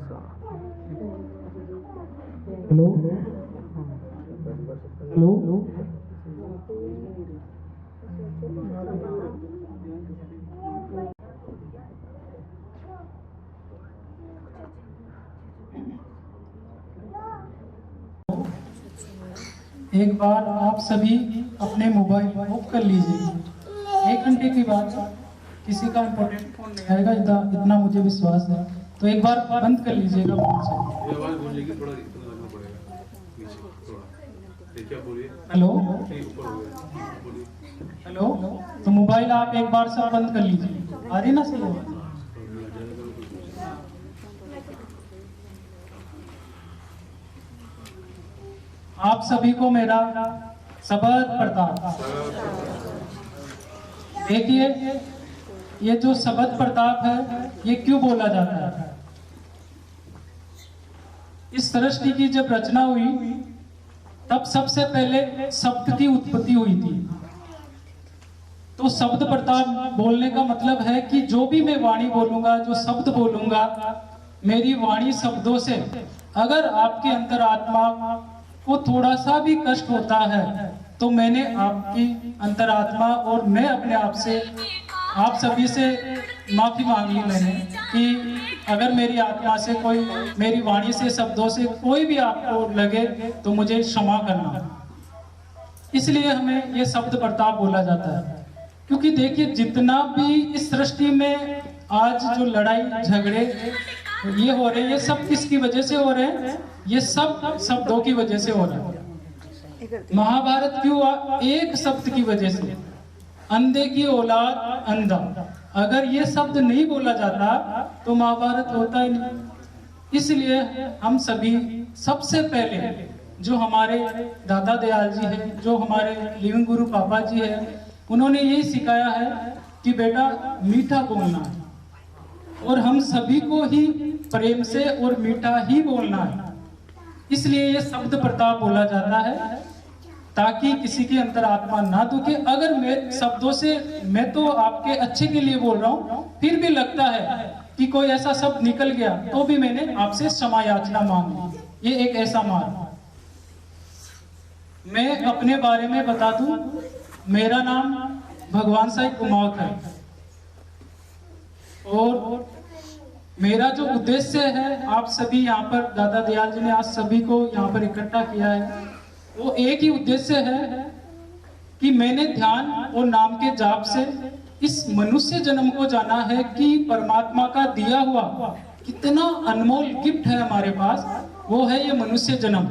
Hello hello एक बार आप सभी अपने मोबाइल ऑफ कर लीजिए। 1 घंटे की बात है, किसी का इम्पोर्टेंट फोन नहीं आएगा, इतना मुझे विश्वास है। तो एक बार बंद कर लीजिएगा फोन से। आवाज बोलने की थोड़ा लगना पड़ेगा नीचे थोड़ा। क्या बोलिए? हेलो ऊपर हो गया, बोलिए। हेलो, तो मोबाइल आप एक बार से बंद कर लीजिए। आ रही ना सही आवाज? आप सभी को मेरा सबद प्रताप। देखिए, ये जो सबद प्रताप है, ये क्यों बोला जाता है? इस सृष्टि की जब रचना हुई, तब सबसे पहले शब्द की उत्पत्ति हुई थी। तो शब्द प्रताप बोलने का मतलब है कि जो भी मैं वाणी बोलूंगा, जो शब्द बोलूंगा, मेरी वाणी शब्दों से अगर आपके अंतरात्मा को थोड़ा सा भी कष्ट होता है, तो मैंने आपकी अंतरात्मा और मैं अपने आप से, आप सभी से माफी मांग ली मैंने कि अगर मेरी आत्मा से कोई, मेरी वाणी से, शब्दों से कोई भी आपको लगे तो मुझे क्षमा करना। इसलिए हमें ये शब्द प्रताप बोला जाता है। क्योंकि देखिए, जितना भी इस सृष्टि में आज जो लड़ाई झगड़े ये हो रहे हैं, ये सब किसकी वजह से हो रहे हैं? ये सब शब्दों की वजह से हो रहे हैं। महाभारत क्यों हुआ? एक शब्द की वजह से। अंधे की औलाद अंधा, अगर ये शब्द नहीं बोला जाता तो महाभारत होता ही नहीं। इसलिए हम सभी सबसे पहले, जो हमारे दादा दयाल जी हैं, जो हमारे लिविंग गुरु पापा जी हैं, उन्होंने यही सिखाया है कि बेटा मीठा बोलना है, और हम सभी को ही प्रेम से और मीठा ही बोलना है। इसलिए ये शब्द प्रताप बोला जाता है, ताकि किसी की अंतरात्मा ना दुखे। अगर मैं शब्दों से, मैं तो आपके अच्छे के लिए बोल रहा हूँ, फिर भी लगता है कि कोई ऐसा शब्द निकल गया, तो भी मैंने आपसे क्षमा याचना मांगी। ये एक ऐसा मार्ग। मैं अपने बारे में बता दूं, मेरा नाम भगवान साई कुमावत है, और मेरा जो उद्देश्य है, आप सभी यहाँ पर, दादा दयाल जी ने आज सभी को यहाँ पर इकट्ठा किया है, वो एक ही उद्देश्य है कि मैंने ध्यान और नाम के जाप से इस मनुष्य जन्म को जाना है कि परमात्मा का दिया हुआ कितना अनमोल गिफ्ट है हमारे पास, वो है ये मनुष्य जन्म।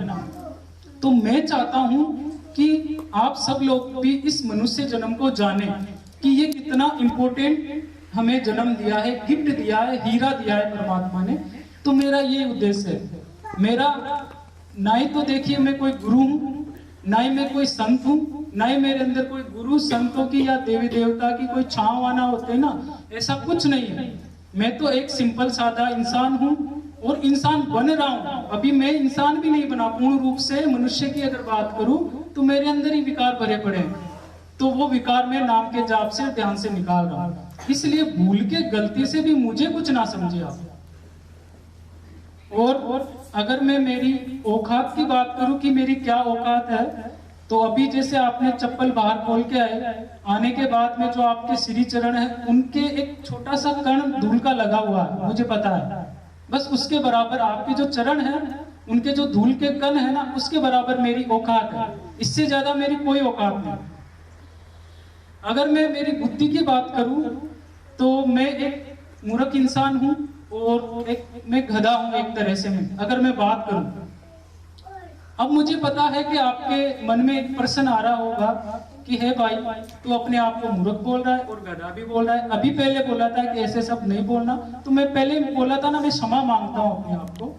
तो मैं चाहता हूं कि आप सब लोग भी इस मनुष्य जन्म को जाने कि ये कितना इंपॉर्टेंट हमें जन्म दिया है, गिफ्ट दिया है, हीरा दिया है परमात्मा ने। तो मेरा ये उद्देश्य है। मेरा ना ही तो देखिए मैं कोई गुरु हूं, ना ही मैं कोई संत हूं, ना ही मेरे अंदर कोई गुरु संतों की या देवी देवता की कोई छांव आना होते ना, ऐसा कुछ नहीं है। मैं तो एक सिंपल सादा इंसान हूं, और इंसान बन रहा हूं। अभी मैं इंसान भी नहीं बना पूर्ण रूप से। मनुष्य की अगर बात करूं तो मेरे अंदर ही विकार भरे पड़े हैं, तो वो विकार मैं नाम के जाप से, ध्यान से निकाल रहा हूं। इसलिए भूल के, गलती से भी मुझे कुछ ना समझे आप। और अगर मैं मेरी औकात की बात करूं कि मेरी क्या औकात है, तो अभी जैसे आपने चप्पल बाहर खोल के आने के बाद में जो आपके श्री चरण है, उनके एक छोटा सा कण धूल का लगा हुआ है, मुझे पता है। बस उसके बराबर आपके जो चरण है, उनके जो धूल के कण है ना, उसके बराबर मेरी औकात है। इससे ज्यादा मेरी कोई औकात नहीं। अगर मैं मेरी बुद्धि की बात करूं तो मैं एक मूर्ख इंसान हूं, और मैं गधा हूं एक तरह से। मैं अगर मैं बात करूं, अब मुझे पता है कि आपके मन में एक प्रश्न आ रहा होगा कि है भाई, तू अपने आप को मूर्ख बोल रहा है और गधा भी बोल रहा है। अभी पहले बोला था कि ऐसे सब नहीं बोलना, तो मैं पहले बोला था ना, मैं क्षमा मांगता हूं अपने आप को।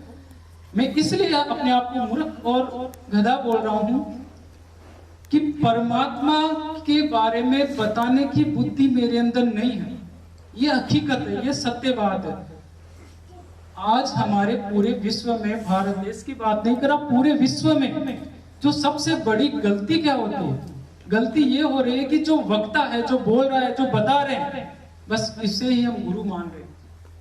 मैं इसलिए अपने आप को मूर्ख और गधा बोल रहा हूं कि परमात्मा के बारे में बताने की बुद्धि मेरे अंदर नहीं है। ये हकीकत है, ये सत्य बात है। आज हमारे पूरे विश्व में, भारत देश की बात नहीं कर रहा, पूरे विश्व में जो सबसे बड़ी गलती क्या होती है? गलती ये हो रही है कि जो वक्ता है, जो बोल रहा है, जो बता रहे हैं, बस इससे ही हम गुरु मान रहे हैं।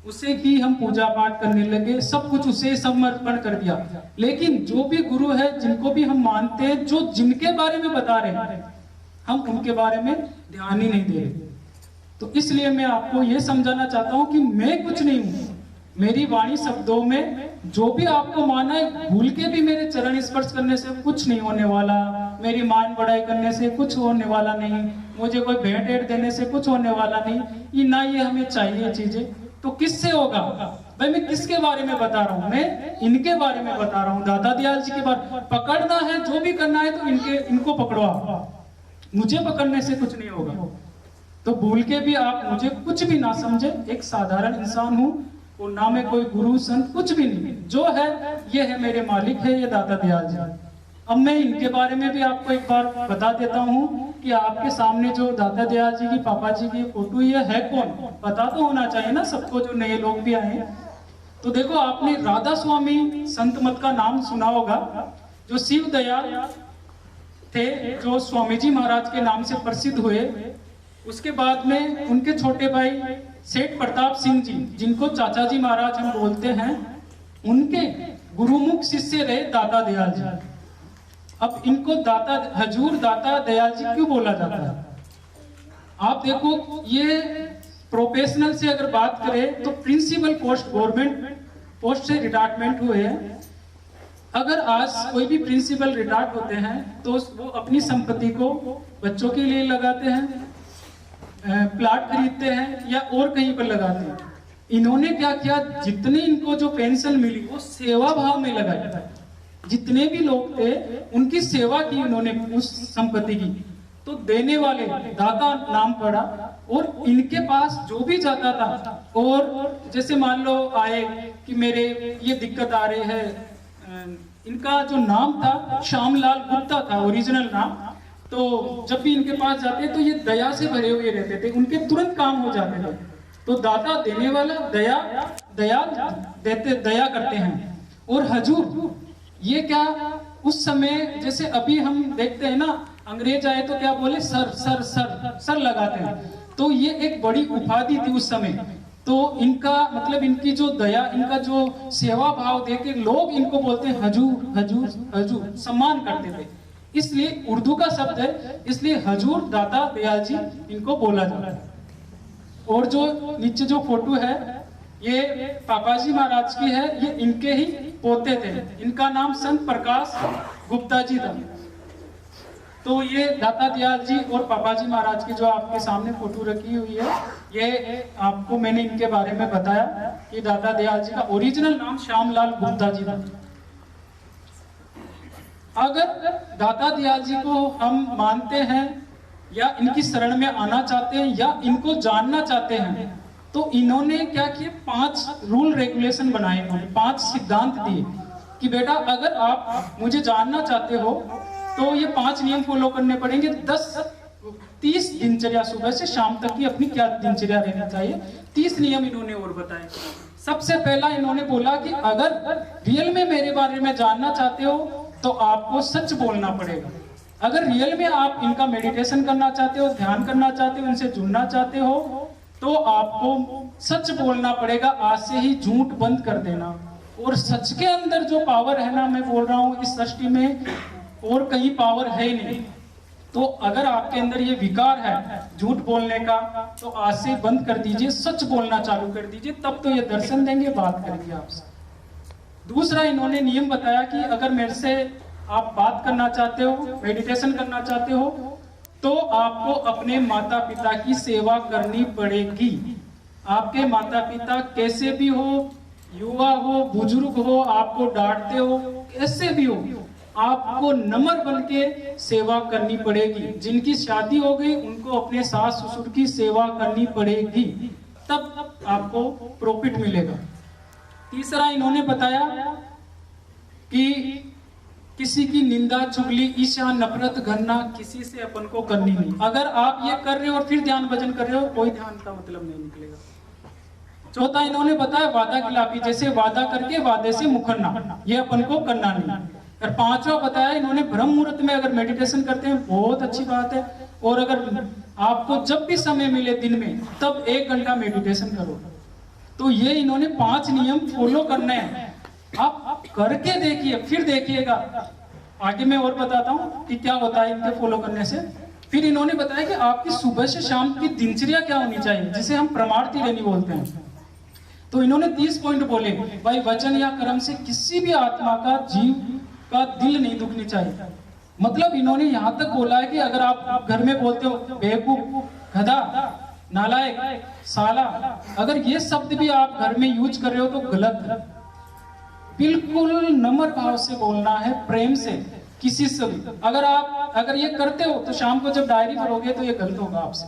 उसे की हम पूजा पाठ करने लगे, सब कुछ उसे समर्पण कर दिया। लेकिन जो भी गुरु है, जिनको भी हम मानते हैं, जो जिनके बारे में बता रहे हैं, हम उनके बारे में ध्यान ही नहीं दे रहे। तो इसलिए मैं आपको यह समझाना चाहता हूं कि मैं कुछ नहीं हूं। मेरी वाणी शब्दों में जो भी आपको माना है, भूल के भी मेरे चरण स्पर्श करने से कुछ नहीं होने वाला, मेरी मान बढ़ाई करने से कुछ होने वाला नहीं, मुझे कोई भेंट एट देने से कुछ होने वाला नहीं, ये ना ये हमें चाहिए चीजें। तो किससे होगा भाई? मैं किसके बारे में बता रहा हूं? मैं इनके बारे में बता रहा हूं, दाता दयाल जी के बारे। पकड़ना है, जो भी करना है तो इनको पकड़ो, मुझे पकड़ने से कुछ नहीं होगा। तो भूल के भी आप मुझे कुछ भी ना समझे, एक साधारण इंसान हूं और ना मैं कोई गुरु संत कुछ भी नहीं। जो है ये है मेरे मालिक है, ये दाता दयाल जी। अब मैं इनके बारे में भी आपको एक बार बता देता हूं कि आपके सामने जो दाता दयाल जी की, पापा जी की फोटो, ये है कौन? पता तो होना चाहिए ना सबको, जो नए लोग भी आए हैं। तो देखो, आपने राधा स्वामी संत मत का नाम सुना होगा, जो शिव दयाल थे, जो स्वामी जी महाराज के नाम से प्रसिद्ध हुए। उसके बाद में उनके छोटे भाई सेठ प्रताप सिंह जी, जिनको चाचा जी महाराज हम बोलते हैं, उनके गुरुमुख शिष्य रहे दाता दयाल जी। अब इनको हजूर दाता दयाल जी क्यों बोला जाता है? आप देखो, ये प्रोफेशनल से अगर बात करें तो प्रिंसिपल पोस्ट, गवर्नमेंट पोस्ट से रिटायरमेंट हुए हैं। अगर आज कोई भी प्रिंसिपल रिटायर्ड होते हैं तो वो अपनी संपत्ति को बच्चों के लिए लगाते हैं, प्लाट खरीदते हैं या और कहीं पर लगाते हैं। इन्होंने क्या किया, जितने इनको जो पेंशन मिली वो सेवा भाव में लगाया। जितने भी लोग थे उनकी सेवा की इन्होंने उस संपत्ति की। तो देने वाले दाता नाम पड़ा, और इनके पास जो भी जाता था, और जैसे मान लो आए कि मेरे ये दिक्कत आ रही है, इनका जो नाम था श्यामलाल गुप्ता था ओरिजिनल नाम। तो जब भी इनके पास जाते तो ये दया से भरे हुए रहते थे, उनके तुरंत काम हो जाते थे। तो दाता देने वाला, दया देते, दया करते हैं। और हजूर, ये क्या उस समय जैसे अभी हम देखते हैं ना, अंग्रेज आए तो क्या बोले, सर सर सर सर लगाते हैं। तो ये एक बड़ी उपाधि थी उस समय। तो इनका मतलब, इनकी जो दया, इनका जो सेवा भाव देके लोग इनको बोलते हैं हजूर हजूर हजूर, सम्मान करते थे। इसलिए उर्दू का शब्द है, इसलिए हजूर दाता दयाल जी इनको बोला जाता है। और जो नीचे जो फोटो है, ये पापा जी महाराज की है, ये इनके ही पोते थे। इनका नाम संत प्रकाश गुप्ता जी था। तो ये दाता दयाल जी और पापा जी महाराज की जो आपके सामने फोटो रखी हुई है, ये आपको मैंने इनके बारे में बताया कि दाता दयाल जी का ओरिजिनल नाम श्यामलाल गुप्ता जी था। अगर दाता दयाल जी को हम मानते हैं या इनकी शरण में आना चाहते हैं या इनको जानना चाहते हैं, तो इन्होंने क्या किया, 5 रूल रेगुलेशन बनाए, इन्होंने 5 सिद्धांत दिए कि बेटा अगर आप मुझे जानना चाहते हो तो ये 5 नियम फॉलो करने पड़ेंगे। 30 दिनचर्या, सुबह से शाम तक की अपनी क्या दिनचर्या रहनी चाहिए, 30 नियम इन्होंने और बताए। सबसे पहला इन्होंने बोला कि अगर रियल में मेरे बारे में जानना चाहते हो तो आपको सच बोलना पड़ेगा। अगर रियल में आप इनका मेडिटेशन करना चाहते हो, ध्यान करना चाहते हो, इनसे जुड़ना चाहते हो, तो आपको सच बोलना पड़ेगा। आज से ही झूठ बंद कर देना। और सच के अंदर जो पावर है ना, मैं बोल रहा हूं इस सृष्टि में और कहीं पावर है ही नहीं। तो अगर आपके अंदर ये विकार है झूठ बोलने का, तो आज से बंद कर दीजिए, सच बोलना चालू कर दीजिए, तब तो ये दर्शन देंगे, बात करेंगे आपसे। दूसरा इन्होंने नियम बताया कि अगर मेरे से आप बात करना चाहते हो, मेडिटेशन करना चाहते हो, तो आपको अपने माता पिता की सेवा करनी पड़ेगी। आपके माता पिता कैसे भी हो, युवा हो, बुजुर्ग हो, आपको डांटते हो, कैसे भी हो, आपको नम्र बन के सेवा करनी पड़ेगी। जिनकी शादी हो गई उनको अपने सास ससुर की सेवा करनी पड़ेगी, तब आपको प्रॉफिट मिलेगा। तीसरा इन्होंने बताया कि किसी की निंदा, चुगली, ईर्ष्या, नफरत, घृणा किसी से अपन को करनी नहीं। अगर आप ये कर रहे हो और फिर ध्यान भजन कर रहे हो, कोई ध्यान का मतलब नहीं निकलेगा। चौथा इन्होंने बताया वादा खिलाफी, जैसे वादा करके वादे से मुकरना, ये अपन को करना नहीं। और पांचवा बताया इन्होंने ब्रह्म मुहूर्त में अगर मेडिटेशन करते हैं, बहुत अच्छी बात है। और अगर आपको जब भी समय मिले दिन में, तब 1 घंटा मेडिटेशन करो। तो ये इन्होंने 5 नियम फॉलो करने हैं। आप करके देखिए, फिर देखिएगा। आगे मैं और बताता हूँ कि क्या होता है इनके फॉलो करने से। फिर इन्होंने बताया कि आपकी सुबह से शाम की दिनचर्या क्या होनी चाहिए, जिसे हम प्रमाण तिरेनी बोलते हैं। तो इन्होंने 30 पॉइंट बोले। भाई वचन या कर्म से किसी भी आत्मा का, जीव का दिल नहीं दुखनी चाहिए। मतलब इन्होंने यहाँ तक बोला है कि अगर आप घर में बोलते हो बेवकूफ, गधा, नालायक, साला, अगर ये शब्द भी आप घर में यूज कर रहे हो तो गलत है। बिल्कुल नम्र भाव से बोलना है, प्रेम से किसी से भी। अगर ये करते हो तो शाम को जब डायरी भरोगे तो ये गलत होगा आपसे।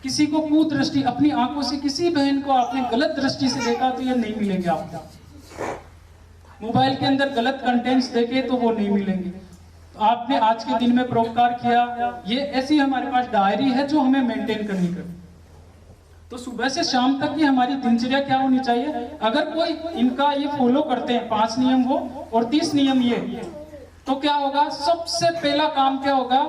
किसी को कुदृष्टि, अपनी आंखों से किसी बहन को आपने गलत दृष्टि से देखा तो ये नहीं मिलेंगे आपको। मोबाइल के अंदर गलत कंटेंट्स देखे तो वो नहीं मिलेंगे। तो आपने आज के दिन में परोपकार किया, ये ऐसी हमारे पास डायरी है जो हमें मेंटेन करनी है। तो सुबह से शाम तक की हमारी दिनचर्या क्या होनी चाहिए। अगर कोई इनका ये फॉलो करते हैं, 5 नियम वो और 30 नियम ये, तो क्या होगा, सबसे पहला काम क्या होगा,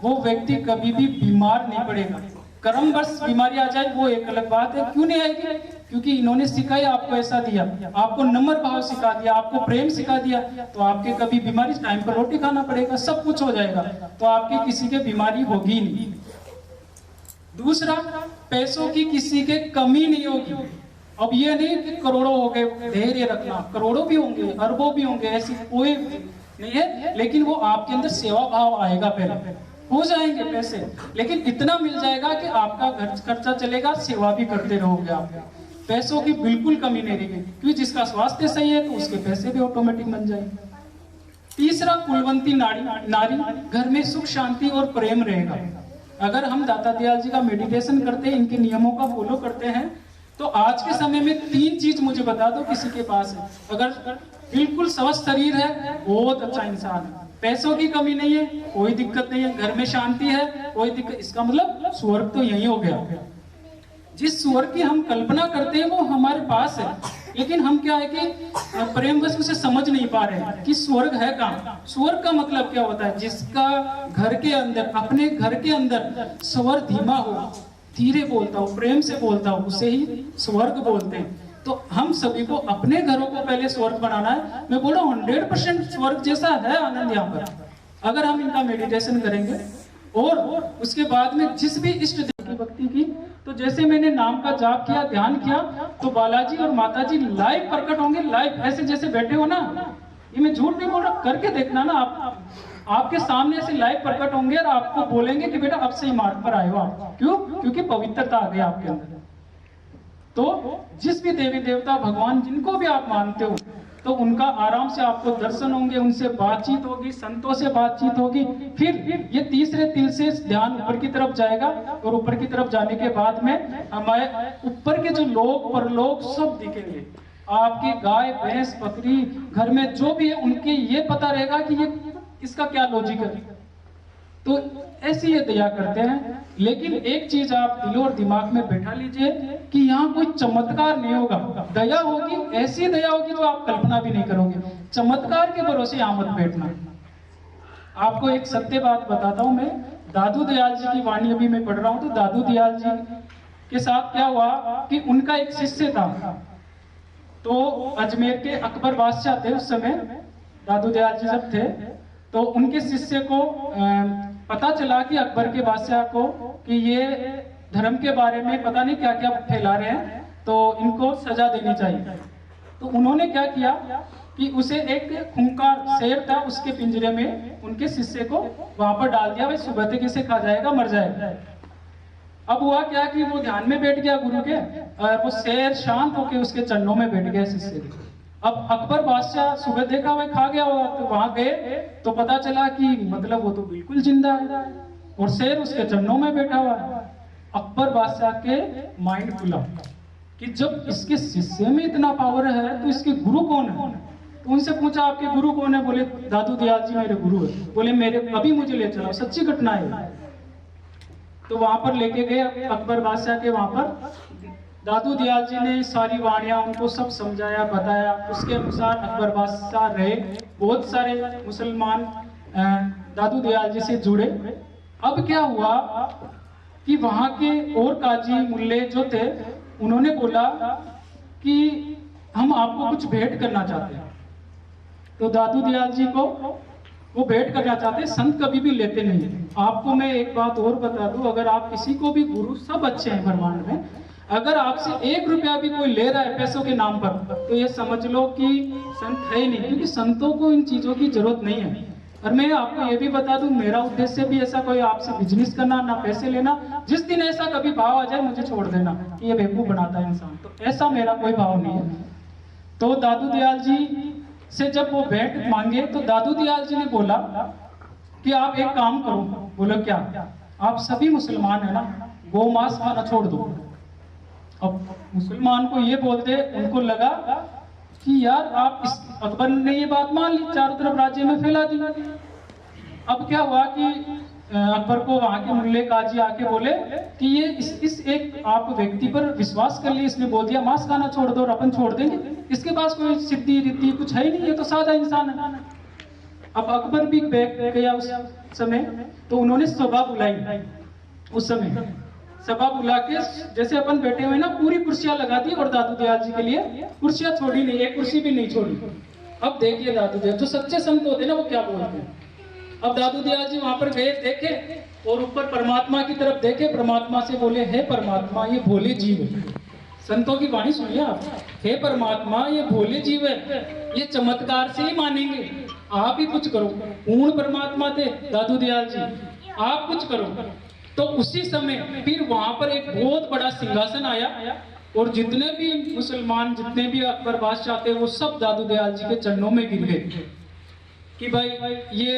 वो व्यक्ति कभी भी बीमार नहीं पड़ेगा। कर्मवश बीमारी आ जाए वो एक अलग बात है। क्यों नहीं आएगी, क्योंकि इन्होंने सिखाया, आपको ऐसा दिया, आपको नम्र भाव सिखा दिया, आपको प्रेम सिखा दिया, तो आपके कभी बीमारी, टाइम पर रोटी खाना पड़ेगा, सब कुछ हो जाएगा, तो आपके किसी के बीमारी होगी नहीं। दूसरा, पैसों की किसी के कमी नहीं होगी। अब ये नहीं कि करोड़ों हो गए, धैर्य रखना, करोड़ों भी होंगे, अरबों भी होंगे, ऐसी कोई नहीं है, लेकिन वो आपके अंदर सेवा भाव आएगा। पहले हो जाएंगे पैसे, लेकिन इतना मिल जाएगा कि आपका घर खर्चा चलेगा, सेवा भी करते रहोगे आप। पैसों की बिल्कुल कमी नहीं रहेगी, क्योंकि जिसका स्वास्थ्य सही है तो उसके पैसे भी ऑटोमेटिक बन जाएंगे। तीसरा, कुलवंती नारी, घर में सुख शांति और प्रेम रहेगा। अगर हम दाता दयाल जी का मेडिटेशन करते हैं, इनके नियमों का फॉलो करते हैं, तो आज के समय में 3 चीज मुझे बता दो किसी के पास है। अगर बिल्कुल स्वस्थ शरीर है, बहुत अच्छा इंसान है, पैसों की कमी नहीं है, कोई दिक्कत नहीं है, घर में शांति है, कोई दिक्कत, इसका मतलब स्वर्ग तो यही हो गया। जिस स्वर्ग की हम कल्पना करते हैं वो हमारे पास है, लेकिन हम क्या है कि प्रेमवश उसे समझ नहीं पा रहे हैं कि स्वर्ग है कहाँ। स्वर्ग का मतलब क्या होता है, जिसका घर के अंदर, अपने घर के अंदर स्वर धीमा हो, धीरे बोलता हो, प्रेम से बोलता हो, उसे ही स्वर्ग बोलते हैं। तो हम सभी को अपने घरों को पहले स्वर्ग बनाना है। मैं बोल रहा हूँ 100% स्वर्ग जैसा है आनंद यहाँ पर, अगर हम इनका मेडिटेशन करेंगे। और उसके बाद में जिस भी इष्ट देव की भक्ति की, तो जैसे मैंने नाम का जाप किया, ध्यान किया, तो बालाजी और माताजी लाइव प्रकट होंगे। लाइव ऐसे जैसे बैठे हो ना, ये मैं झूठ नहीं बोल रहा, करके देखना ना, आपके सामने ऐसे लाइव प्रकट होंगे और आपको बोलेंगे कि बेटा अब सही मार्ग पर आए हो आप। क्यों? क्योंकि पवित्रता आ गई आपके अंदर। तो जिस भी देवी देवता, भगवान, जिनको भी आप मानते हो, तो उनका आराम से आपको दर्शन होंगे, उनसे बातचीत होगी, संतों से बातचीत होगी। फिर ये तीसरे तिल से ध्यान ऊपर की तरफ जाएगा, और ऊपर की तरफ जाने के बाद में हमारे ऊपर के जो लोग, परलोक सब दिखेंगे। आपकी गाय, भैंस, बकरी, घर में जो भी है, उनके ये पता रहेगा कि ये इसका क्या लॉजिक है। तो ऐसी ये दया करते हैं। लेकिन एक चीज आप दिल और दिमाग में बैठा लीजिए कि यहाँ कोई चमत्कार नहीं होगा। दया होगी, ऐसी दया होगी जो आप कल्पना भी नहीं करोगे। चमत्कार के भरोसे यहाँ मत बैठना। आपको एक सत्य बात बताता हूँ मैं। दादू दयाल जी की वाणी अभी मैं पढ़ रहा हूँ, तो दादू दयाल जी के साथ क्या हुआ कि उनका एक शिष्य था। तो अजमेर के अकबर बादशाह थे उस समय, दादू दयाल जी जब थे, तो उनके शिष्य को पता चला कि अकबर के बादशाह को कि ये धर्म के बारे में पता नहीं क्या क्या फैला रहे हैं, तो इनको सजा देनी चाहिए। तो उन्होंने क्या किया कि उसे एक खूंखार शेर था, उसके पिंजरे में उनके शिष्य को वहां पर डाल दिया। भाई सुबह तक इसे खा जाएगा, मर जाएगा। अब हुआ क्या कि वो ध्यान में बैठ गया गुरु के, और वो शेर शांत होकर उसके चरणों में बैठ गया शिष्य के। अब अकबर बादशाह सुबह देखा वह खा गया होगा, तो वहां गए तो पता चला कि मतलब वो तो बिल्कुल जिंदा है और शेर उसके चरणों में बैठा हुआ है। अकबर बादशाह के माइंड खुला कि जब इसके शिष्य में इतना पावर है तो इसके गुरु कौन है। तो उनसे पूछा आपके गुरु कौन है? बोले दादू दयाल जी मेरे गुरु है। बोले मेरे, अभी मुझे ले चलो, सच्ची घटना है। तो वहां पर लेके गए अकबर बादशाह के, वहां पर दादू दयाल जी ने सारी वाणियां उनको सब समझाया, बताया। उसके अनुसार अकबर बादशाह रहे। बहुत सारे मुसलमान दादू दयाल जी से जुड़े। अब क्या हुआ कि वहां के और काजी मुल्ले जो थे, उन्होंने बोला आपको कुछ भेंट करना चाहते हैं। तो दादू दयाल जी को वो भेंट करना चाहते हैं। संत कभी भी लेते नहीं है। आपको मैं एक बात और बता दूं, अगर आप किसी को भी, गुरु सब अच्छे हैं ब्रह्मांड में, अगर आपसे 1 रुपया भी कोई ले रहा है पैसों के नाम पर, तो ये समझ लो कि संत है ही नहीं, क्योंकि संतों को इन चीजों की जरूरत नहीं है। और मैं आपको ये भी बता दूं, मेरा उद्देश्य भी ऐसा कोई आपसे बिजनेस करना, ना पैसे लेना। जिस दिन ऐसा कभी भाव आ जाए मुझे छोड़ देना कि ये बेवकूफ बनाता है इंसान, तो ऐसा मेरा कोई भाव नहीं है। तो दादू दयाल जी से जब वो भेंट मांगे तो दादू दयाल जी ने बोला कि आप एक काम करो। बोलो क्या? आप सभी मुसलमान है ना, गौ मांस खाना छोड़ दो। अब मुसलमान को ये बोलते, उनको लगा कि यार आप इस, अकबर ने ये बात मान ली, चारों तरफ राज्य में फैला दी। अब क्या हुआ कि अकबर को वहां के मुल्ले काजी आके बोले कि ये इस एक आप व्यक्ति पर विश्वास कर लिए, इसने बोल दिया मांस खाना छोड़ दो और अपन छोड़ देंगे, इसके पास कोई सिद्धि रिद्धि कुछ है ही नहीं, ये तो सादा इंसान है। अब अकबर भी बैठ गया उस समय, तो उन्होंने सभा बुलाई। उस समय सभा बुला के, जैसे अपन बैठे हुए ना, पूरी कुर्सियां लगा दी और दादू दयाल जी के लिए कुर्सियां छोड़ी नहीं, एक कुर्सी भी नहीं छोड़ी। अब देखिए दादू दयाल, जो सच्चे संत होते हैं ना, वो क्या बोलते हैं। अब दादू दयाल जी वहां पर गए, देखे और ऊपर परमात्मा की तरफ देखे, परमात्मा से बोले, हे परमात्मा ये भोले जीव है। संतों की वाणी सुनिए आप, हे परमात्मा ये भोले जीव है, ये चमत्कार से ही मानेंगे, आप ही कुछ करो। पूर्ण परमात्मा थे दादू दयाल जी, आप कुछ करो। तो उसी समय फिर वहां पर एक बहुत बड़ा सिंहासन आया और जितने भी मुसलमान, जितने भी अकबर बादशाह थे, वो सब दादू दयाल जी के चरणों में गिर गए कि भाई ये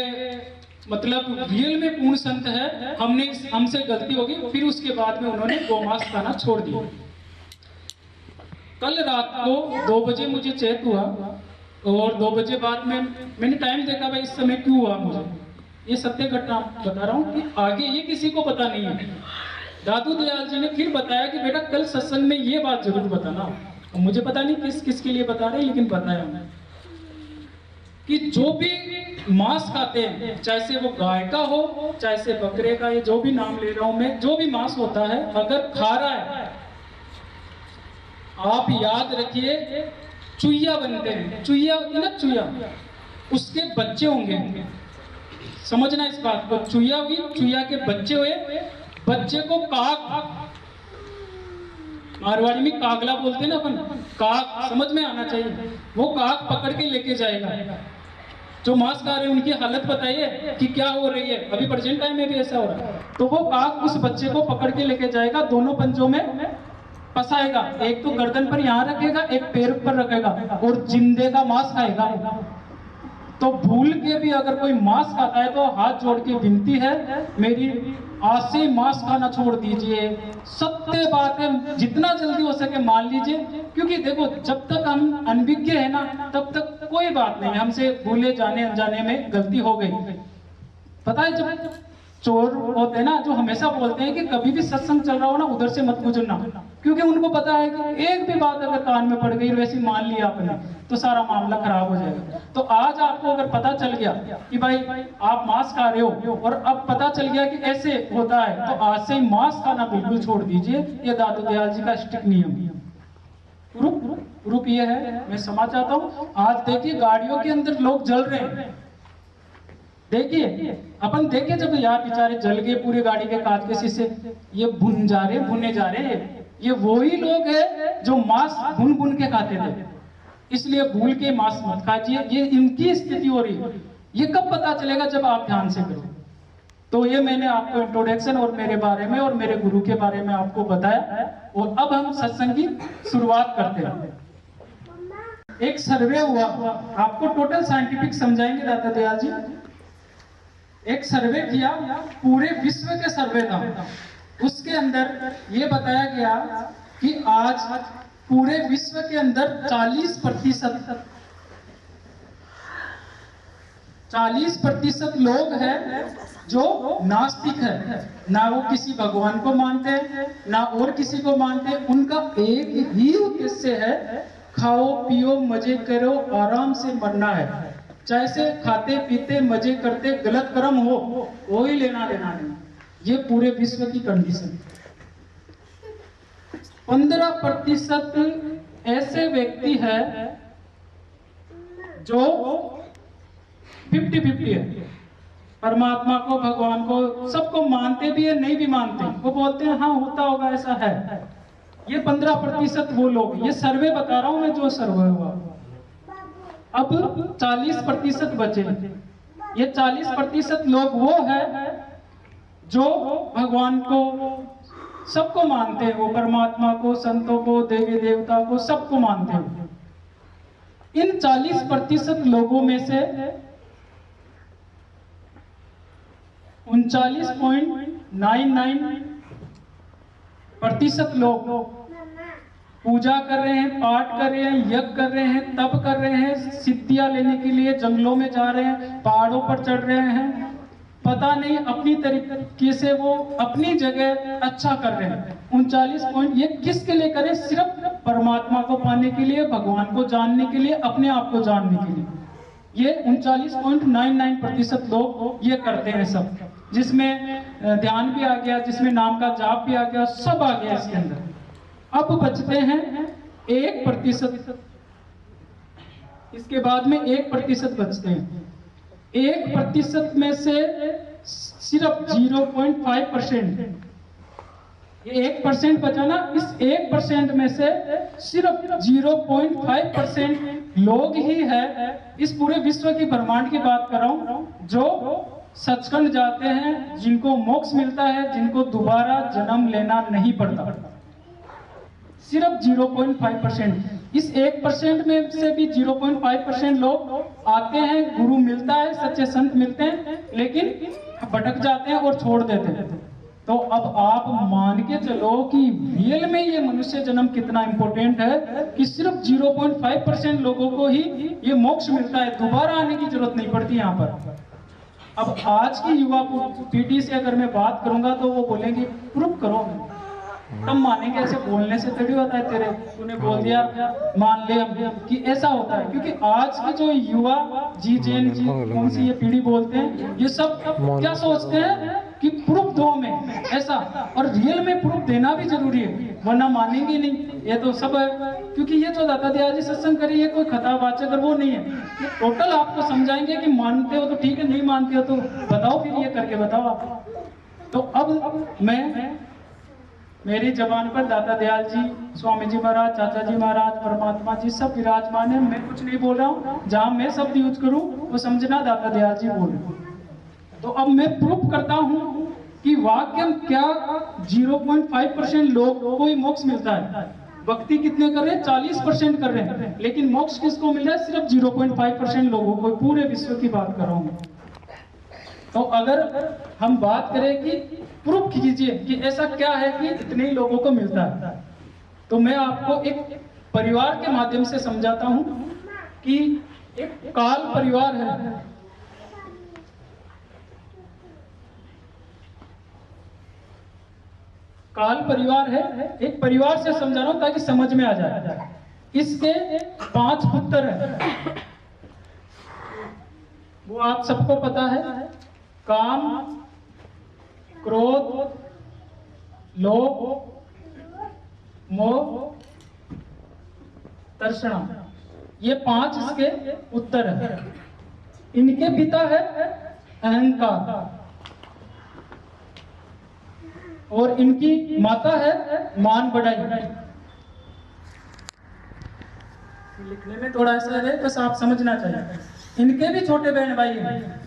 मतलब रियल में पूर्ण संत है, हमसे गलती होगी। फिर उसके बाद में उन्होंने गोमांस खाना छोड़ दिया। कल रात को 2 बजे मुझे चेत हुआ और 2 बजे बाद में मैंने टाइम देखा, भाई इस समय क्यों हुआ मुझे, ये सत्य घटना बता रहा हूँ कि आगे ये किसी को पता नहीं है। दादू दयाल जी ने फिर बताया कि बेटा कल सत्संग में ये बात जरूर बताना। और मुझे पता नहीं किसके लिए बता रहे, लेकिन बताया उन्होंने कि जो भी मांस खाते हैं, चाहे से वो गाय का हो, चाहे से बकरे का, ये जो भी नाम ले रहा हूं मैं, जो भी मांस होता है, अगर खा रहा है, आप याद रखिए चुईया बनते हैं, चुईया होती ना, चुईया, उसके बच्चे होंगे। समझना इस बात को, चुईया हुई, चुईया के बच्चे हुए, बच्चे को काक, मारवाड़ी में कागला बोलते हैं ना अपन, काक समझ में आना चाहिए, वो काक पकड़ के लेके जाएगा। जो मांस खा रहे हैं उनकी हालत बताइए कि क्या हो रही है, अभी प्रेजेंट टाइम में भी ऐसा हो रहा है। तो वो काक उस बच्चे को पकड़ के लेके जाएगा, दोनों पंजों में फंसाएगा, एक तो गर्दन पर यहाँ रखेगा, एक पैर पर रखेगा और जिंदे का मांस खाएगा। तो भूल के भी अगर कोई मांस खाता है तो हाथ जोड़ के विनती है मेरी, आज से मांस खाना छोड़ दीजिए। सत्य बात है, जितना जल्दी हो सके मान लीजिए, क्योंकि देखो जब तक हम अनभिज्ञ है ना, तब तक कोई बात नहीं, हमसे भूले जाने अनजाने में गलती हो गई। पता है जब चोर होते हैं ना, जो हमेशा बोलते हैं कि कभी भी सत्संग चल रहा हो ना, उधर से मत गुजरना, क्योंकि उनको पता है कि एक भी बात अगर कान में पड़ गई, वैसी मान लिया आपने, तो सारा मामला खराब हो जाएगा। तो आज आपको अगर पता चल गया कि भाई आप मांस खा रहे हो और अब पता चल गया कि ऐसे होता है, तो आज से ही मांस खाना बिल्कुल छोड़ दीजिए। ये दादू दयाल जी का स्ट्रिक्ट नियम। रूप ये है, मैं समझ चाहता हूँ। आज देखिए गाड़ियों के अंदर लोग जल रहे हैं, देखिए अपन देखिए, जब यार बेचारे जल गए पूरी गाड़ी के कांच के शीशे, ये भुने जा रहे हैं। ये वही लोग हैं जो मांस भुन के खाते थे, इसलिए भूल के मांस मत खाइए। ये इनकी स्थिति हो रही है, ये कब पता चलेगा, जब आप ध्यान से करो। तो ये मैंने आपको इंट्रोडक्शन और मेरे बारे में और मेरे गुरु के बारे में आपको बताया, और अब हम सत्संग की शुरुआत करते हैं। एक सर्वे हुआ, आपको टोटल साइंटिफिक समझाएंगे दादा दयाल जी। एक सर्वे किया, पूरे विश्व के सर्वे था, उसके अंदर ये बताया गया कि आज पूरे विश्व के अंदर 40% लोग हैं जो नास्तिक है, ना वो किसी भगवान को मानते हैं, ना और किसी को मानते हैं। उनका एक ही उद्देश्य है, खाओ पियो मजे करो, आराम से मरना है। चाहे से खाते पीते मजे करते गलत कर्म हो, वो ही लेना देना नहीं। ये पूरे विश्व की कंडीशन। 15% ऐसे व्यक्ति है जो 50-50 है, परमात्मा को, भगवान को, सबको मानते भी है, नहीं भी मानते, वो बोलते हैं हाँ होता होगा, ऐसा है। ये 15% वो लोग, ये सर्वे बता रहा हूं मैं, जो सर्वे हुआ। अब 40% बचे। ये 40% लोग वो है जो भगवान को, सबको मानते हैं, वो परमात्मा को, संतों को, देवी देवता को, सबको मानते हैं। इन 40% लोगों में से 39.99% लोग पूजा कर रहे हैं, पाठ कर रहे हैं, यज्ञ कर रहे हैं, तप कर रहे हैं, सिद्धियां लेने के लिए जंगलों में जा रहे हैं, पहाड़ों पर चढ़ रहे हैं, पता नहीं अपनी तरीके से वो अपनी जगह अच्छा कर रहे हैं। 39 पॉइंट ये किसके लिए करें? सिर्फ परमात्मा को पाने के लिए, भगवान को जानने के लिए, अपने आप को जानने के लिए। ये 39.99% लोग ये करते हैं सब, जिसमें ध्यान भी आ गया, जिसमें नाम का जाप भी आ गया, सब आ गया इसके अंदर। अब बचते हैं 1%। इसके बाद में 1% बचते हैं। 1% में से सिर्फ 0.5%, ये 1% बचा ना, इस 1% में से सिर्फ 0.5% लोग ही है, इस पूरे विश्व की ब्रह्मांड की बात कर रहा हूं, जो सचखंड जाते हैं, जिनको मोक्ष मिलता है, जिनको दोबारा जन्म लेना नहीं पड़ता। सिर्फ 0.5%। इस 1% में से भी 0.5% लोग आते हैं, गुरु मिलता है, सच्चे संत मिलते हैं, लेकिन भटक जाते हैं और छोड़ देते हैं। तो अब आप मान के चलो कि रियल में ये मनुष्य जन्म कितना इंपॉर्टेंट है, कि सिर्फ 0.5% लोगों को ही ये मोक्ष मिलता है, दोबारा आने की जरूरत नहीं पड़ती यहाँ पर। अब आज की युवा पीढ़ी से अगर मैं बात करूंगा तो वो बोलेंगे प्रूफ करो, तब मानेंगे। ऐसे बोलने से थोड़ी होता है, तेरे तूने बोल दिया मान ले हम, कि ऐसा होता है। क्योंकि आज के जो युवा जेन जी कौन सी ये पीढ़ी बोलते हैं, ये सब क्या सोचते हैं कि प्रूफ दो हमें, ऐसा। और रियल में प्रूफ देना भी जरूरी है, वरना मानेंगे नहीं। ये तो सब है, क्योंकि ये जो दाता दयाल जी सत्संग करे, ये कोई खतावाचक अगर वो नहीं है, ये टोटल आपको समझाएंगे कि मानते हो तो ठीक है, नहीं मानते हो तो बताओ, फिर ये करके बताओ आप। तो अब मैं, मेरी जबान पर दाता दयाल जी, स्वामी जी महाराज, चाचा जी महाराज, परमात्मा जी सब विराजमान है। मैं कुछ नहीं बोल रहा हूँ, जहां मैं शब्द यूज करूं वो समझना दाता दयाल जी बोल रहे। तो अब मैं प्रूफ करता हूं कि वाक्य क्या 0.5% लोगों को ही मोक्ष मिलता है। भक्ति कितने कर रहे हैं? 40% कर रहे हैं, लेकिन मोक्ष किसको मिल रहा है? सिर्फ 0.5% लोगों को। पूरे विश्व की बात कर रहा हूं। तो अगर हम बात करें कि प्रूफ कीजिए कि ऐसा क्या है कि इतने ही लोगों को मिलता है, तो मैं आपको एक परिवार के माध्यम से समझाता हूं कि एक काल परिवार है। काल परिवार है, एक परिवार से समझा रहा हूं ताकि समझ में आ जाए। इसके 5 पुत्र हैं, वो आप सबको पता है। काम, क्रोध, लोभ, मोह, तृष्णा, ये 5 इसके उत्तर है। इनके पिता है अहंकार, और इनकी माता है मान बढ़ाई। लिखने में थोड़ा ऐसा है, बस आप समझना चाहिए। इनके भी छोटे बहन भाई हैं।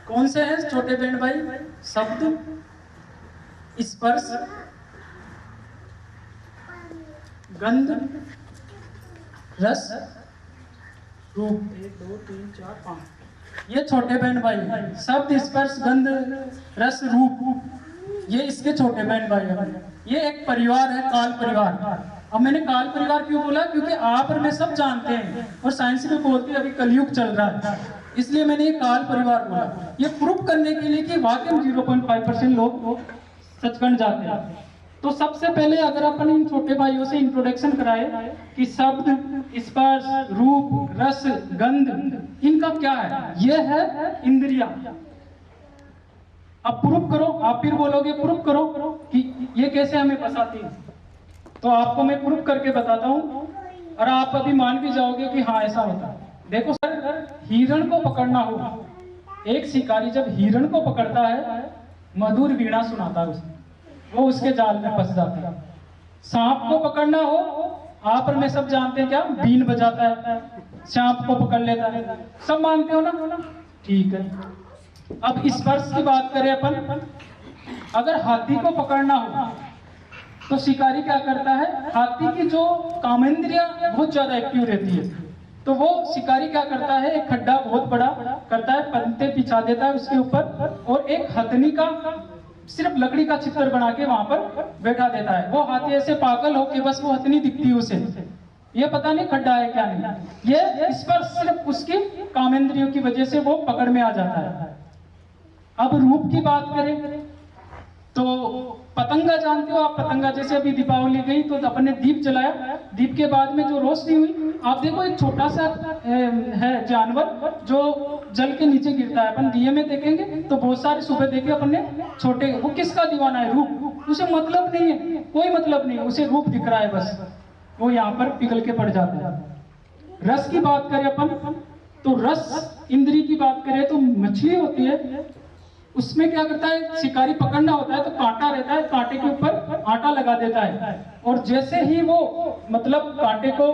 कौन से हैं छोटे बहन भाई? शब्द, स्पर्श, गंध, रस, रूप। 1 2 3 4 5 ये छोटे बहन भाई हैं। शब्द, स्पर्श, गंध, रस, रूप, ये इसके छोटे बहन भाई हैं। ये एक परिवार है, काल परिवार। अब मैंने काल परिवार क्यों बोला? क्योंकि आप और मैं सब जानते हैं, और साइंस भी बोलती है अभी कलयुग चल रहा है, इसलिए मैंने ये काल परिवार बोला। ये प्रूफ करने के लिए कि वाकई 0.5% लोग सचखंड जाते हैं। तो सबसे पहले अगर अपन इन छोटे भाइयों से इंट्रोडक्शन कराए कि शब्द, स्पर्श, रूप, रस, गंध, इनका क्या है? ये है इंद्रिया। अब प्रूफ करो, आप फिर बोलोगे प्रूफ करो कि ये कैसे हमें फंसाती है। तो आपको मैं प्रूफ करके बताता हूँ और आप अभी मान भी जाओगे कि हाँ ऐसा होता है। देखो सर, हिरण को पकड़ना हो, एक शिकारी जब हिरण को पकड़ता है मधुर वीणा सुनाता है उसे, वो उसके जाल में फंस जाता है। सांप को पकड़ना हो, आप और मैं सब जानते हैं क्या, बीन बजाता है, सांप को पकड़ लेता है, सब मानते हो ना? ठीक है। अब स्पर्श की बात करें अपन, अगर हाथी को पकड़ना हो तो शिकारी क्या करता है, हाथी की जो कामेंद्रियां बहुत ज्यादा एक्टिव रहती है, तो वो शिकारी क्या करता है, एक खड्डा बहुत बड़ा करता है, पत्ते बिछा देता है उसके ऊपर और एक हथनी का सिर्फ लकड़ी का चित्र बना के वहां पर बैठा देता है। वो हाथी ऐसे पागल हो कि बस वो हथनी दिखती है उसे, ये पता नहीं खड्डा है क्या नहीं, ये स्पर्श सिर्फ उसकी कामेंद्रियों की वजह से वो पकड़ में आ जाता है। अब रूप की बात करें तो पतंगा जानते हो आप, पतंगा जैसे अभी दीपावली गई तो अपन ने दीप जलाया, दीप के बाद में जो रोशनी हुई, आप देखो एक छोटा सा है जानवर जो जल के नीचे गिरता है, अपन दिए में देखेंगे तो बहुत सारे सुबह देखे अपन ने छोटे, वो किसका दीवाना है, रूप, उसे मतलब नहीं है, कोई मतलब नहीं है, उसे रूप दिख रहा है बस, वो यहाँ पर पिघल के पड़ जाता है। रस की बात करें अपन तो रस इंद्री की बात करें तो मछली होती है, उसमें क्या करता है, शिकारी पकड़ना होता है तो कांटा रहता है, कांटे के ऊपर आटा लगा देता है और जैसे ही वो मतलब कांटे को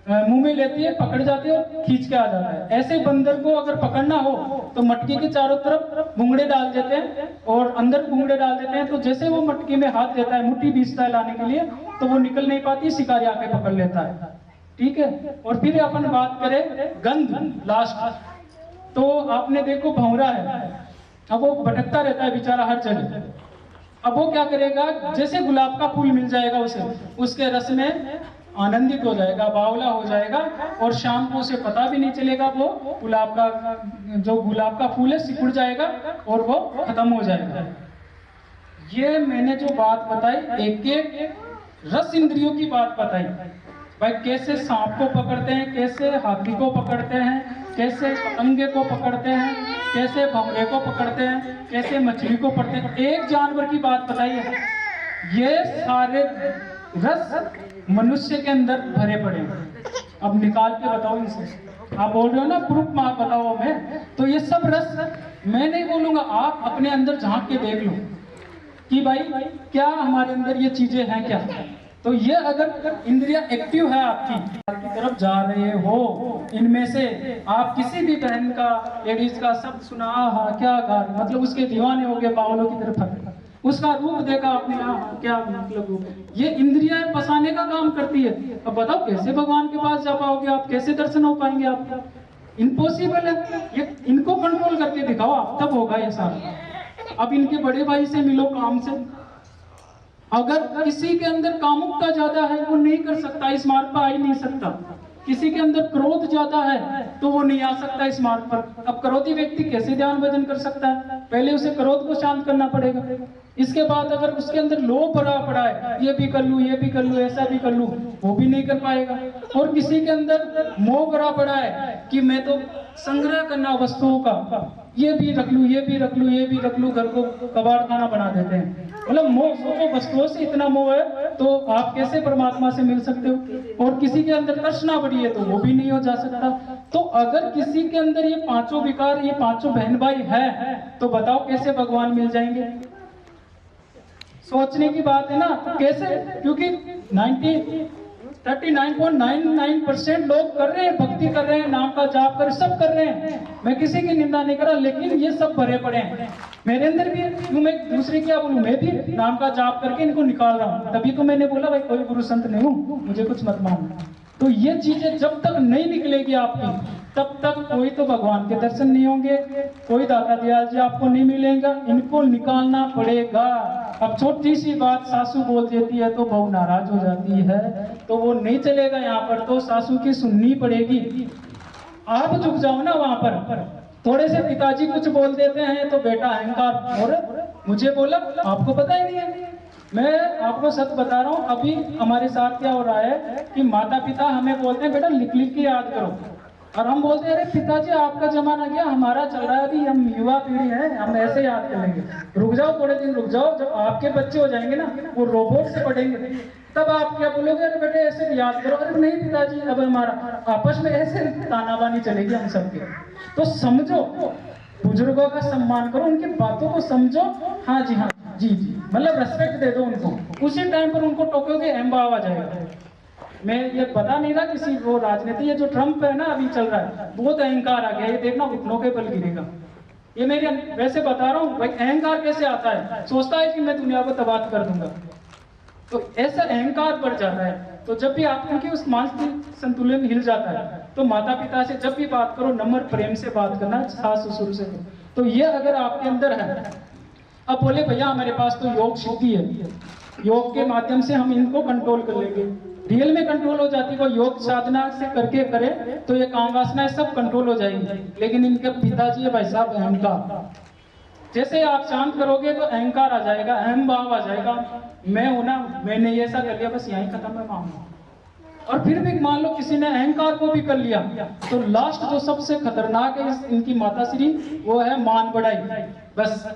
मुंह में लेती है, पकड़ जाती है और खींच के आ जाता है। ऐसे बंदर को अगर पकड़ना हो तो मटकी के चारों तरफ घुंगड़े डाल देते हैं और अंदर घुंगड़े डाल देते हैं, तो जैसे वो मटकी में हाथ देता है, मुट्ठी बीचता है लाने के लिए, तो वो निकल नहीं पाती, शिकारी आके पकड़ लेता है। ठीक है। और फिर अपन बात करें गंध लास्ट, तो आपने देखो भंवरा है, अब वो भटकता रहता है बेचारा हर जगह, अब वो क्या करेगा, जैसे गुलाब का फूल मिल जाएगा उसे, उसके रस में आनंदित हो जाएगा, बावला हो जाएगा और शाम को उसे पता भी नहीं चलेगा, वो गुलाब का फूल है सिकुड़ जाएगा और वो खत्म हो जाएगा। ये मैंने जो बात बताई, एक एक रस इंद्रियों की बात बताई भाई, कैसे सांप को पकड़ते हैं, कैसे हाथी को पकड़ते हैं, कैसे पतंगे को पकड़ते हैं, कैसे भंवरे को पकड़ते हैं, कैसे मछली को पकड़ते हैं, एक जानवर की बात बताइए। ये सारे रस मनुष्य के अंदर भरे पड़े हैं, अब निकाल के बताओ इनसे। आप बोल रहे हो ना प्रूफ बताओ हमें, तो ये सब रस मैं नहीं बोलूंगा, आप अपने अंदर झांक के देख लो कि भाई क्या हमारे अंदर ये चीजें हैं क्या। तो ये अगर इंद्रिया एक्टिव है आपकी तरफ जा रहे हो, इनमें से आप किसी भी बहन का, लेडीज का शब्द सुना, हाँ क्या गा, मतलब उसके दीवाने हो गए, बावलों की तरफ, उसका रूप देखा आपने, हाँ क्या मतलब रूप, ये इंद्रियां फंसाने का काम करती है। अब बताओ कैसे भगवान के पास जा पाओगे आप, कैसे दर्शन हो पाएंगे आपका, इम्पॉसिबल है। ये इनको कंट्रोल करके दिखाओ आप, तब होगा ये सारा। अब इनके बड़े भाई से मिलो काम से, अगर किसी के अंदर कामुकता ज्यादा है वो नहीं कर सकता, इस मार्ग पर आ ही नहीं सकता। किसी के अंदर क्रोध ज्यादा है तो वो नहीं आ सकता इस मार्ग पर। अब क्रोधी व्यक्ति कैसे ध्यान भजन कर सकता है, पहले उसे क्रोध को शांत करना पड़ेगा, इसके बाद अगर उसके अंदर लोभ भरा पड़ा है, ये भी कर लूं, ये भी कर लूं, ऐसा भी कर लूं, वो भी नहीं कर पाएगा। और किसी के अंदर मोह भरा पड़ा है कि मैं तो संग्रह करना वस्तुओं का, ये भी रख लूं, ये भी रख लूं, ये भी रख लूं, घर को कबाड़ खाना बना देते हैं। मतलब मोह, सोचो वस्तुओं से इतना मोह है तो आप कैसे परमात्मा से मिल सकते हो। और किसी के अंदर तृष्णा बढ़ी है तो वो भी नहीं हो जा सकता। तो अगर किसी के अंदर ये पांचों विकार, ये पांचों बहन भाई है, तो बताओ कैसे भगवान मिल जाएंगे। सोचने की बात है ना, तो कैसे, क्योंकि 39.99% लोग कर रहे हैं, भक्ति कर रहे हैं, नाम का जाप कर, सब कर रहे हैं, मैं किसी की निंदा नहीं कर रहा, लेकिन ये सब भरे पड़े हैं, मेरे अंदर भी है। क्यों मैं दूसरे क्या बोलूं, मैं भी नाम का जाप करके इनको निकाल रहा हूं, तभी तो मैंने बोला भाई कोई गुरु संत नहीं हूं, मुझे कुछ मत मानो। तो ये चीजें जब तक नहीं निकलेगी आपकी, तब तक कोई तो भगवान के दर्शन नहीं होंगे, कोई दाता दयाल जी आपको नहीं मिलेगा, इनको निकालना पड़ेगा। अब छोटी सी बात सासू बोल देती है तो बहू नाराज हो जाती है, तो वो नहीं चलेगा, यहाँ पर तो सासू की सुननी पड़ेगी। आप झुक जाओ ना वहां पर, थोड़े से पिताजी कुछ बोल देते हैं तो बेटा अहंकार, और मुझे बोला, आपको पता ही नहीं है। मैं आपको सच बता रहा हूँ, अभी हमारे साथ क्या हो रहा है कि माता पिता हमें बोलते हैं बेटा लिख लिख के याद करो, और हम बोलते हैं अरे पिताजी आपका जमाना गया, हमारा चल रहा है, अभी हम युवा पीढ़ी है, हम ऐसे याद करेंगे। रुक जाओ थोड़े दिन रुक जाओ, जब आपके बच्चे हो जाएंगे ना, वो रोबोट से पढ़ेंगे, तब आप क्या बोलोगे, अरे बेटे ऐसे याद करो। अरे नहीं पिताजी, अब हमारा आपस में ऐसे तानाबानी चलेगी हम सबके। तो समझो, बुजुर्गों का सम्मान करो, उनकी बातों को समझो। हाँ जी, हाँ जी जी, मतलब रेस्पेक्ट दे दो उनको। उसी टाइम पर उनको टोकोगे एम्बाव आ जाएगा। मैं ये पता नहीं था किसी वो राजनीति, ये जो ट्रम्प है ना अभी चल रहा है, बहुत अहंकार आ गया, ये देखना घुटनों के बल गिरेगा। ये मेरी वैसे बता रहा हूँ भाई, अहंकार कैसे आता है, सोचता है कि मैं दुनिया को तबाह कर दूंगा, तो ऐसा अहंकार बढ़ जाता है। तो जब भी आप क्योंकि उस मानसिक संतुलन हिल जाता है, तो माता पिता से जब भी बात करो नम्र प्रेम से बात करना, सास ससुर से। तो ये अगर आपके अंदर है, अब बोले भैया हमारे पास तो योग सिद्धि है, योग के माध्यम से हम इनको कंट्रोल कर लेंगे। रियल में कंट्रोल हो जाती है, वो योग साधना से करके करे तो ये काम वासनाएं सब कंट्रोल हो जाएंगी। लेकिन इनके पिताजी है भाई साहब अहंकार, जैसे आप शांत करोगे तो अहंकार आ जाएगा, अहम भाव आ जाएगा, मैं हूं ना, मैंने ऐसा कर लिया, बस यहीं खत्म है मामला। और फिर भी मान लो किसी ने अहंकार को भी कर लिया, तो लास्ट जो सबसे खतरनाक है इनकी माताश्री, वो है मान बढ़ाई। बस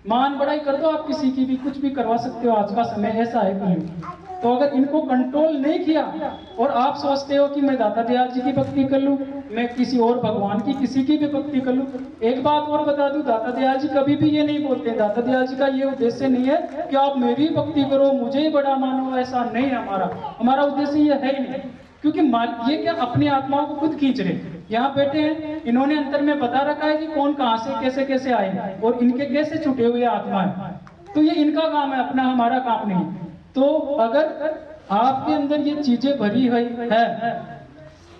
मान बढ़ाई कर दो, आप किसी की भी कुछ भी करवा सकते हो, आज का समय ऐसा है कि तो अगर इनको कंट्रोल नहीं किया और आप सोचते हो कि मैं दाता दयाल जी की भक्ति कर लूं, मैं किसी और भगवान की किसी की भी भक्ति कर लूं। एक बात और बता दूं, दाता दयाल जी कभी भी ये नहीं बोलते, दाता दयाल जी का ये उद्देश्य नहीं है कि आप मेरी भक्ति करो, मुझे ही बड़ा मानो, ऐसा नहीं है हमारा उद्देश्य ये है ही नहीं। क्योंकि ये क्या अपनी आत्माओं को खुद खींच रहे, यहाँ बैठे हैं, इन्होंने अंतर में बता रखा है कि कौन कहां से कैसे कैसे आए और इनके कैसे छुटे हुए आत्मा है। तो ये इनका काम है, अपना हमारा काम नहीं। तो अगर आपके अंदर ये चीजें भरी हुई है,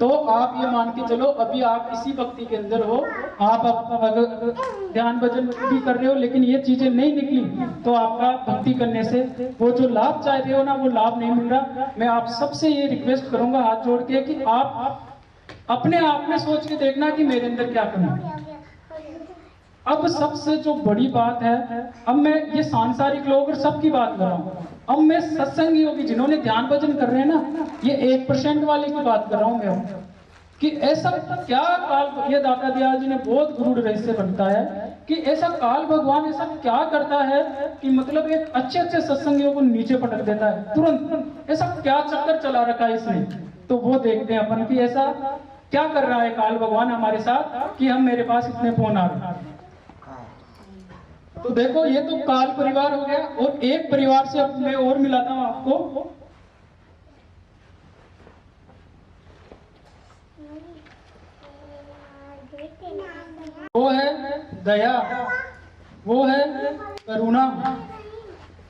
तो आप ये मान के चलो अभी आप इसी भक्ति के अंदर हो, आप अगर ध्यान भजन भी कर रहे हो लेकिन ये चीजें नहीं निकली, तो आपका भक्ति करने से वो जो लाभ चाह रहे हो ना, वो लाभ नहीं मिल रहा। मैं आप सबसे ये रिक्वेस्ट करूंगा हाथ जोड़ के कि आप अपने आप में सोच के देखना कि मेरे अंदर क्या कमी है। अब सबसे जो बड़ी बात है, अब मैं ये सांसारिक लोग और सबकी बात कर रहा हूँ, अब मैं सत्संगी होगी जिन्होंने ध्यान भजन कर रहे हैं ना, ये 1% वाले की बात कर रहा हूँ मैं, कि ऐसा क्या काल, ये दाता दयाल जी ने बहुत गूढ़ रहस्य बताया है कि ऐसा काल भगवान ऐसा क्या करता है कि मतलब एक अच्छे सत्संगियों को नीचे पटक देता है तुरंत। ऐसा क्या चक्कर चला रखा है इसने, तो वो देखते हैं अपन कि ऐसा क्या कर रहा है काल भगवान हमारे साथ कि हम मेरे पास इतने फोन आ रहे हैं। तो देखो ये तो काल परिवार हो गया, और एक परिवार से अब मैं और मिलाता हूं आपको, वो है दया, वो है करुणा,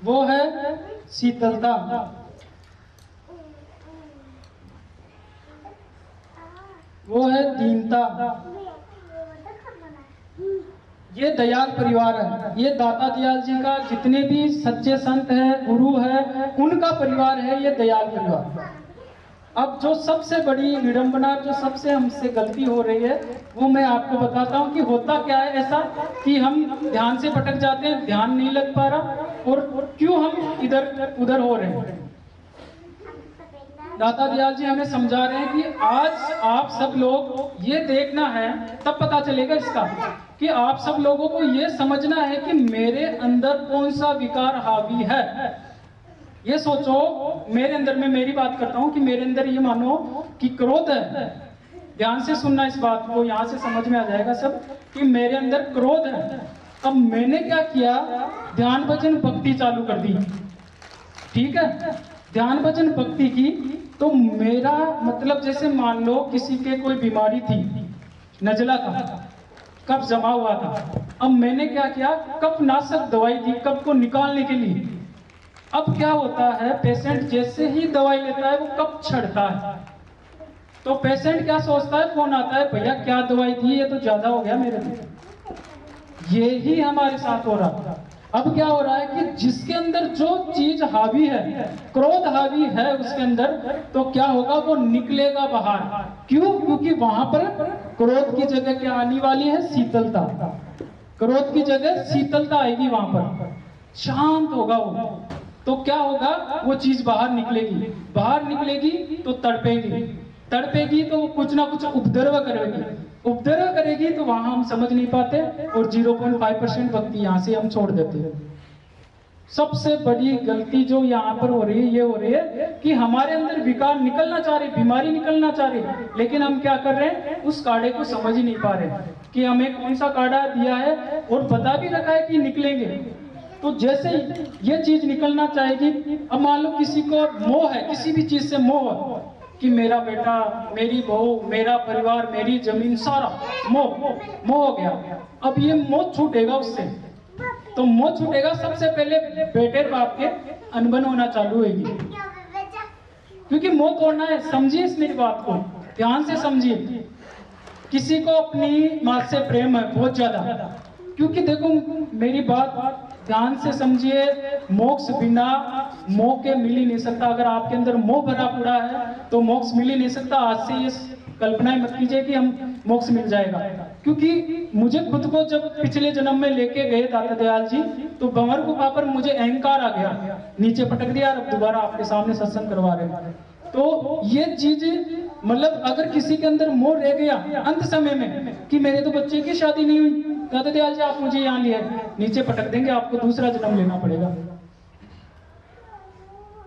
वो है शीतलता, वो है दीनता। ये दयाल परिवार है, ये दाता दयाल जी का जितने भी सच्चे संत हैं, गुरु है, उनका परिवार है ये दयाल परिवार। अब जो सबसे बड़ी विडंबना, जो सबसे हमसे गलती हो रही है, वो मैं आपको बताता हूँ कि होता क्या है ऐसा कि हम ध्यान से भटक जाते हैं, ध्यान नहीं लग पा रहा, और क्यों हम इधर उधर हो रहे हैं। दाता दयाल जी हमें समझा रहे हैं कि आज आप सब लोग ये देखना है, तब पता चलेगा इसका कि आप सब लोगों को ये समझना है कि मेरे अंदर कौन सा विकार हावी है। ये सोचो, मेरे अंदर, मैं मेरी बात करता हूं कि मेरे अंदर ये मानो कि क्रोध है। ध्यान से सुनना इस बात को, यहां से समझ में आ जाएगा सब कि मेरे अंदर क्रोध है। अब मैंने क्या किया, ध्यान भजन भक्ति चालू कर दी, ठीक है, ध्यान भजन भक्ति की, तो मेरा मतलब जैसे मान लो किसी के कोई बीमारी थी, नजला था, कफ जमा हुआ था, अब मैंने क्या किया, कफ नाशक दवाई दी कफ को निकालने के लिए। अब क्या होता है, पेशेंट जैसे ही दवाई लेता है वो कफ छड़ता है, तो पेशेंट क्या सोचता है, फोन आता है, भैया क्या दवाई दी, ये तो ज्यादा हो गया मेरे लिए। ये ही हमारे साथ हो रहा। अब क्या हो रहा है कि जिसके अंदर जो चीज हावी है, क्रोध हावी है उसके अंदर, तो क्या होगा, वो निकलेगा बाहर। क्यों? क्योंकि वहां पर क्रोध की जगह क्या आने वाली है, शीतलता। क्रोध की जगह शीतलता आएगी, वहां पर शांत होगा वो, तो क्या होगा, वो चीज बाहर निकलेगी, बाहर निकलेगी तो तड़पेगी, तड़पेगी तो वो कुछ ना कुछ उपद्रव करेगी तो वहां हम समझ नहीं पाते और 0.5% भक्ति यहाँ से हम छोड़ देते हैं। सबसे बड़ी गलती जो यहाँ पर हो रही है ये हो रही है कि हमारे अंदर विकार निकलना चाह रही, बीमारी निकलना चाह रही, लेकिन हम क्या कर रहे हैं, उस काढ़े को समझ ही नहीं पा रहे कि हमें कौन सा काढ़ा दिया है और बता भी रखा है कि निकलेंगे। तो जैसे ये चीज निकलना चाहेगी, अब मान लो किसी को मोह है, किसी भी चीज से मोह है कि मेरा बेटा, मेरी बहू, मेरा परिवार, मेरी जमीन, सारा मोह हो गया। अब ये मोह छूटेगा उससे, तो मोह छूटेगा, सबसे पहले बेटे बाप के अनबन होना चालू होगी, क्योंकि मोह तोड़ना है। समझिए इस मेरी बात को, ध्यान से समझिए। किसी को अपनी माँ से प्रेम है बहुत ज्यादा, क्योंकि देखो मेरी बात ध्यान से समझिए, मोक्ष बिना मोह के मिल ही नहीं सकता। अगर आपके अंदर मोह भरा पड़ा है तो मोक्ष मिल ही नहीं सकता। आज से ये कल्पना मत कीजिए कि हम मोक्ष मिल जाएगा, क्योंकि मुझे खुद को जब पिछले जन्म में लेके गए दाता दयाल जी, तो भंवर गुफा पर मुझे अहंकार आ गया, नीचे पटक दिया, अब दोबारा आपके सामने सत्संग करवा रहे हैं। तो ये चीज मतलब अगर किसी के अंदर मोह रह गया अंत समय में कि मेरे तो बच्चे की शादी नहीं हुई, दाता दयाल जी आप मुझे यहाँ लिए, नीचे पटक देंगे, आपको दूसरा जन्म लेना पड़ेगा।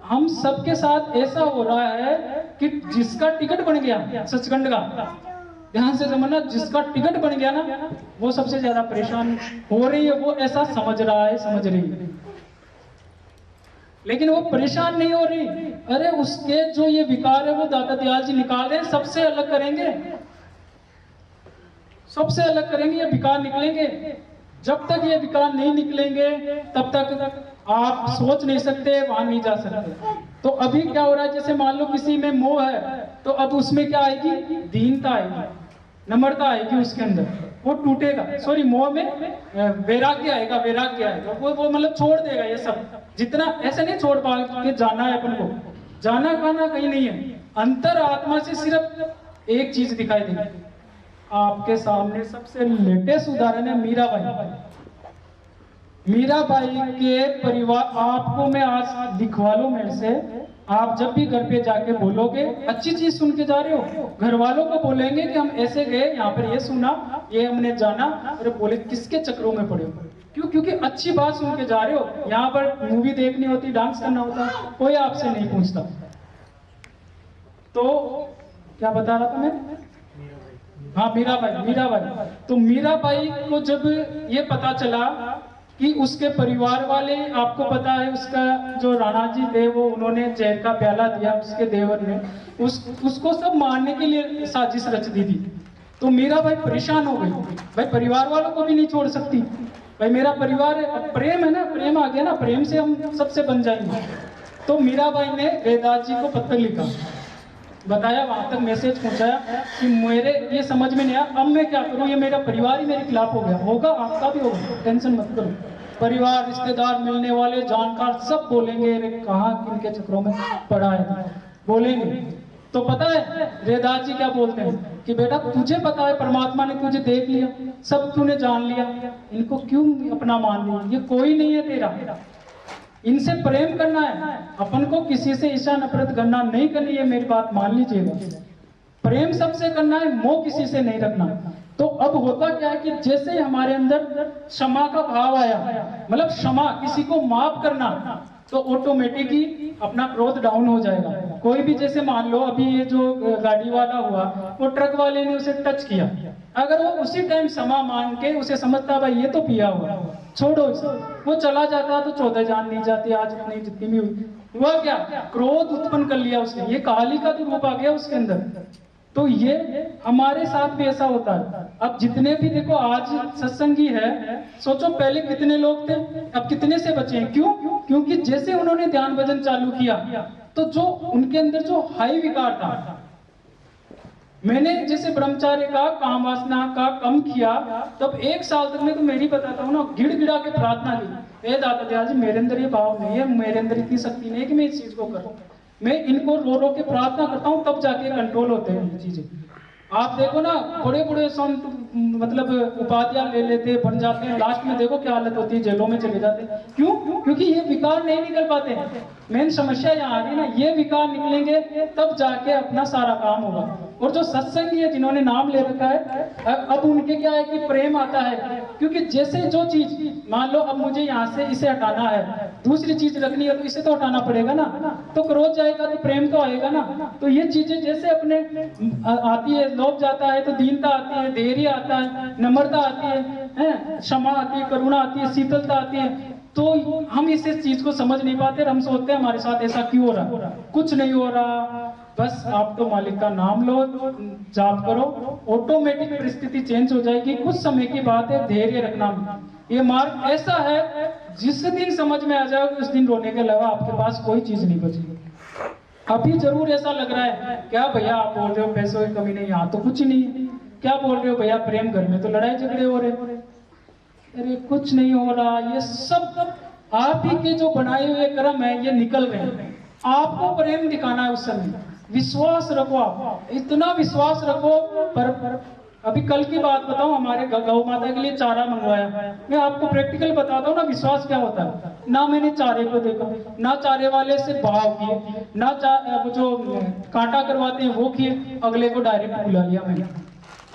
हम सबके साथ ऐसा हो रहा है कि जिसका टिकट बन गया सचखंड का, ध्यान से समझना, जिसका टिकट बन गया ना वो सबसे ज्यादा परेशान हो रही है, वो ऐसा समझ रहा है, समझ रही है, लेकिन वो परेशान नहीं हो रही। अरे उसके जो ये विकार है वो दाता दयाल जी निकाल रहे हैं, सबसे अलग करेंगे, सबसे अलग करेंगे, ये विकार निकलेंगे। जब तक ये विकार नहीं निकलेंगे तब तक आप सोच नहीं सकते, वहां नहीं जा सकते। तो अभी क्या हो रहा है, जैसे मान लो किसी में मोह है तो अब उसमें क्या आएगी, दीनता आएगी, नम्रता आएगी उसके अंदर, वो टूटेगा। सॉरी, मोह में वैराग्य आएगा, वो मतलब छोड़ देगा ये सब। जितना ऐसे नहीं छोड़ पा के जाना है अपन को, जाना खाना कहीं नहीं है, अंतर आत्मा से सिर्फ एक चीज दिखाई देगी। आपके सामने सबसे लेटेस्ट उदाहरण है मीराबाई। मीराबाई के परिवार, आपको मैं आज लिखवा लूं मेरे से, आप जब भी घर पे जाके बोलोगे, अच्छी चीज सुन के जा रहे हो, घर वालों को बोलेंगे कि हम ऐसे गए, यहाँ पर ये सुना, ये हमने जाना, अरे बोले किसके चक्रों में पड़े हो, क्यों, क्योंकि अच्छी बात सुन के जा रहे हो। यहाँ पर मूवी देखनी होती, डांस करना होता, कोई आपसे नहीं पूछता। तो क्या बता रहा था मैं, हाँ मीराबाई। तो मीराबाई को जब ये पता चला कि उसके परिवार वाले, आपको पता है उसका जो राणा जी थे वो उन्होंने जहर का प्याला दिया उसके देवर ने, उसको सब मारने के लिए साजिश रच दी थी। तो मीराबाई परेशान हो गई, भाई परिवार वालों को भी नहीं छोड़ सकती, भाई मेरा परिवार है, प्रेम है ना, प्रेम आ गया ना, प्रेम से हम सबसे बन जाएंगे। तो मीराबाई ने रैदास जी को पत्र लिखा, बताया, वहां तक मैसेज पहुंचाया कि मेरे ये समझ में नहीं आया, अब मैं क्या करूं, ये मेरा परिवार ही मेरे खिलाफ हो गया, होगा आपका भी होगा, टेंशन मत करो, परिवार, रिश्तेदार, मिलने वाले, जानकार सब बोलेंगे अरे कहाँ किनके चक्रों में पड़ा है, बोलेंगे। तो पता है रैदास जी क्या बोलते हैं कि बेटा तुझे पता है, परमात्मा ने तुझे देख लिया, सब तूने जान लिया, इनको क्यों अपना मान लिया, ये कोई नहीं है तेरा, इनसे प्रेम करना है, अपन को किसी से ईर्ष्या नफरत करना नहीं करनी है, मेरी बात मान लीजिएगा, प्रेम सबसे करना है, मोह किसी से नहीं रखना। तो अब होता क्या है कि जैसे ही हमारे अंदर क्षमा का भाव आया, मतलब क्षमा, किसी को माफ करना, तो ऑटोमेटिकली अपना क्रोध डाउन हो जाएगा। कोई भी, जैसे मान लो अभी ये जो गाड़ी वाला हुआ, वो ट्रक वाले ने उसे टच किया, अगर वो उसी टाइम क्षमा मांग के उसे समझता भाई ये तो पिया हुआ, छोड़ो इसे, वो चला जाता तो 14 जान नहीं जाती, आज नहीं जितनी भी हुई, हुआ क्या, क्रोध उत्पन्न कर लिया उसने, ये काली का तो रूप आ गया उसके अंदर। तो ये हमारे साथ भी ऐसा होता है। अब जितने भी देखो आज सत्संगी है, सोचो पहले कितने लोग थे, अब कितने से बचे हैं, क्यों, क्योंकि जैसे उन्होंने ध्यान भजन चालू किया तो जो उनके अंदर जो हाई विकार था, मैंने जैसे ब्रह्मचार्य का, काम वासना का कम किया, तब 1 साल तक मैं तो मेरी बताता हूँ ना, गिड़गिड़ा के प्रार्थना की, दाता दयाल जी मेरे अंदर ये भाव नहीं है, मेरे अंदर इतनी शक्ति नहीं है कि मैं इस चीज को करूँ, मैं इनको रो रो के प्रार्थना करता हूँ, तब जाके कंट्रोल होते हैं ये चीजें। आप देखो ना, बड़े बड़े संत मतलब उपाधियां ले लेते, बन जाते हैं, लास्ट में देखो क्या हालत होती है, जेलों में चले जाते हैं। क्यों? क्योंकि ये विकार नहीं निकल पाते। मेन समस्या यहाँ आ गई ना, ये विकार निकलेंगे तब जाके अपना सारा काम होगा। और जो सत्संगी है जिन्होंने नाम ले रखा है, अब उनके क्या है कि प्रेम आता है। क्योंकि जैसे जो चीज, मान लो अब मुझे यहाँ से इसे हटाना है, दूसरी चीज रखनी है, तो इसे तो हटाना पड़ेगा ना, तो क्रोध जाएगा तो प्रेम तो आएगा ना। तो ये चीजें जैसे अपने आती है, लोभ जाता है तो दीनता आती है, धैर्य आता है, नम्रता आती है, क्षमा आती है, करुणा आती है, शीतलता आती है। तो हम इस चीज को समझ नहीं पाते, हम सोचते हैं हमारे साथ ऐसा क्यों हो रहा, कुछ नहीं हो रहा, बस आप तो मालिक का नाम लो, जाप करो, ऑटोमेटिक परिस्थिति चेंज हो जाएगी। कुछ समय की बात है, धैर्य रखना। ये मार्ग ऐसा है, जिस दिन समझ में आ जाएगा उस दिन रोने के अलावा आपके पास कोई चीज नहीं बचेगी। अभी जरूर ऐसा लग रहा है, क्या भैया आप बोल रहे हो पैसों की कमी नहीं, यहाँ तो कुछ नहीं है। क्या बोल रहे हो भैया, प्रेम घर में तो लड़ाई झगड़े हो रहे, अरे कुछ नहीं हो रहा। ये सब आप ही के जो बनाए हुए कर्म है, ये निकल रहे हैं। आपको प्रेम दिखाना है उस समय, विश्वास रखो, आप इतना विश्वास रखो। पर अभी कल की बात बताऊं, हमारे गौ माता के लिए चारा मंगवाया, मैं आपको प्रैक्टिकल बताता हूँ ना विश्वास क्या होता है। ना मैंने चारे को देखा, ना चारे वाले से भाव किए, ना वो जो कांटा करवाते हैं वो किए, अगले को डायरेक्ट बुला लिया मैंने।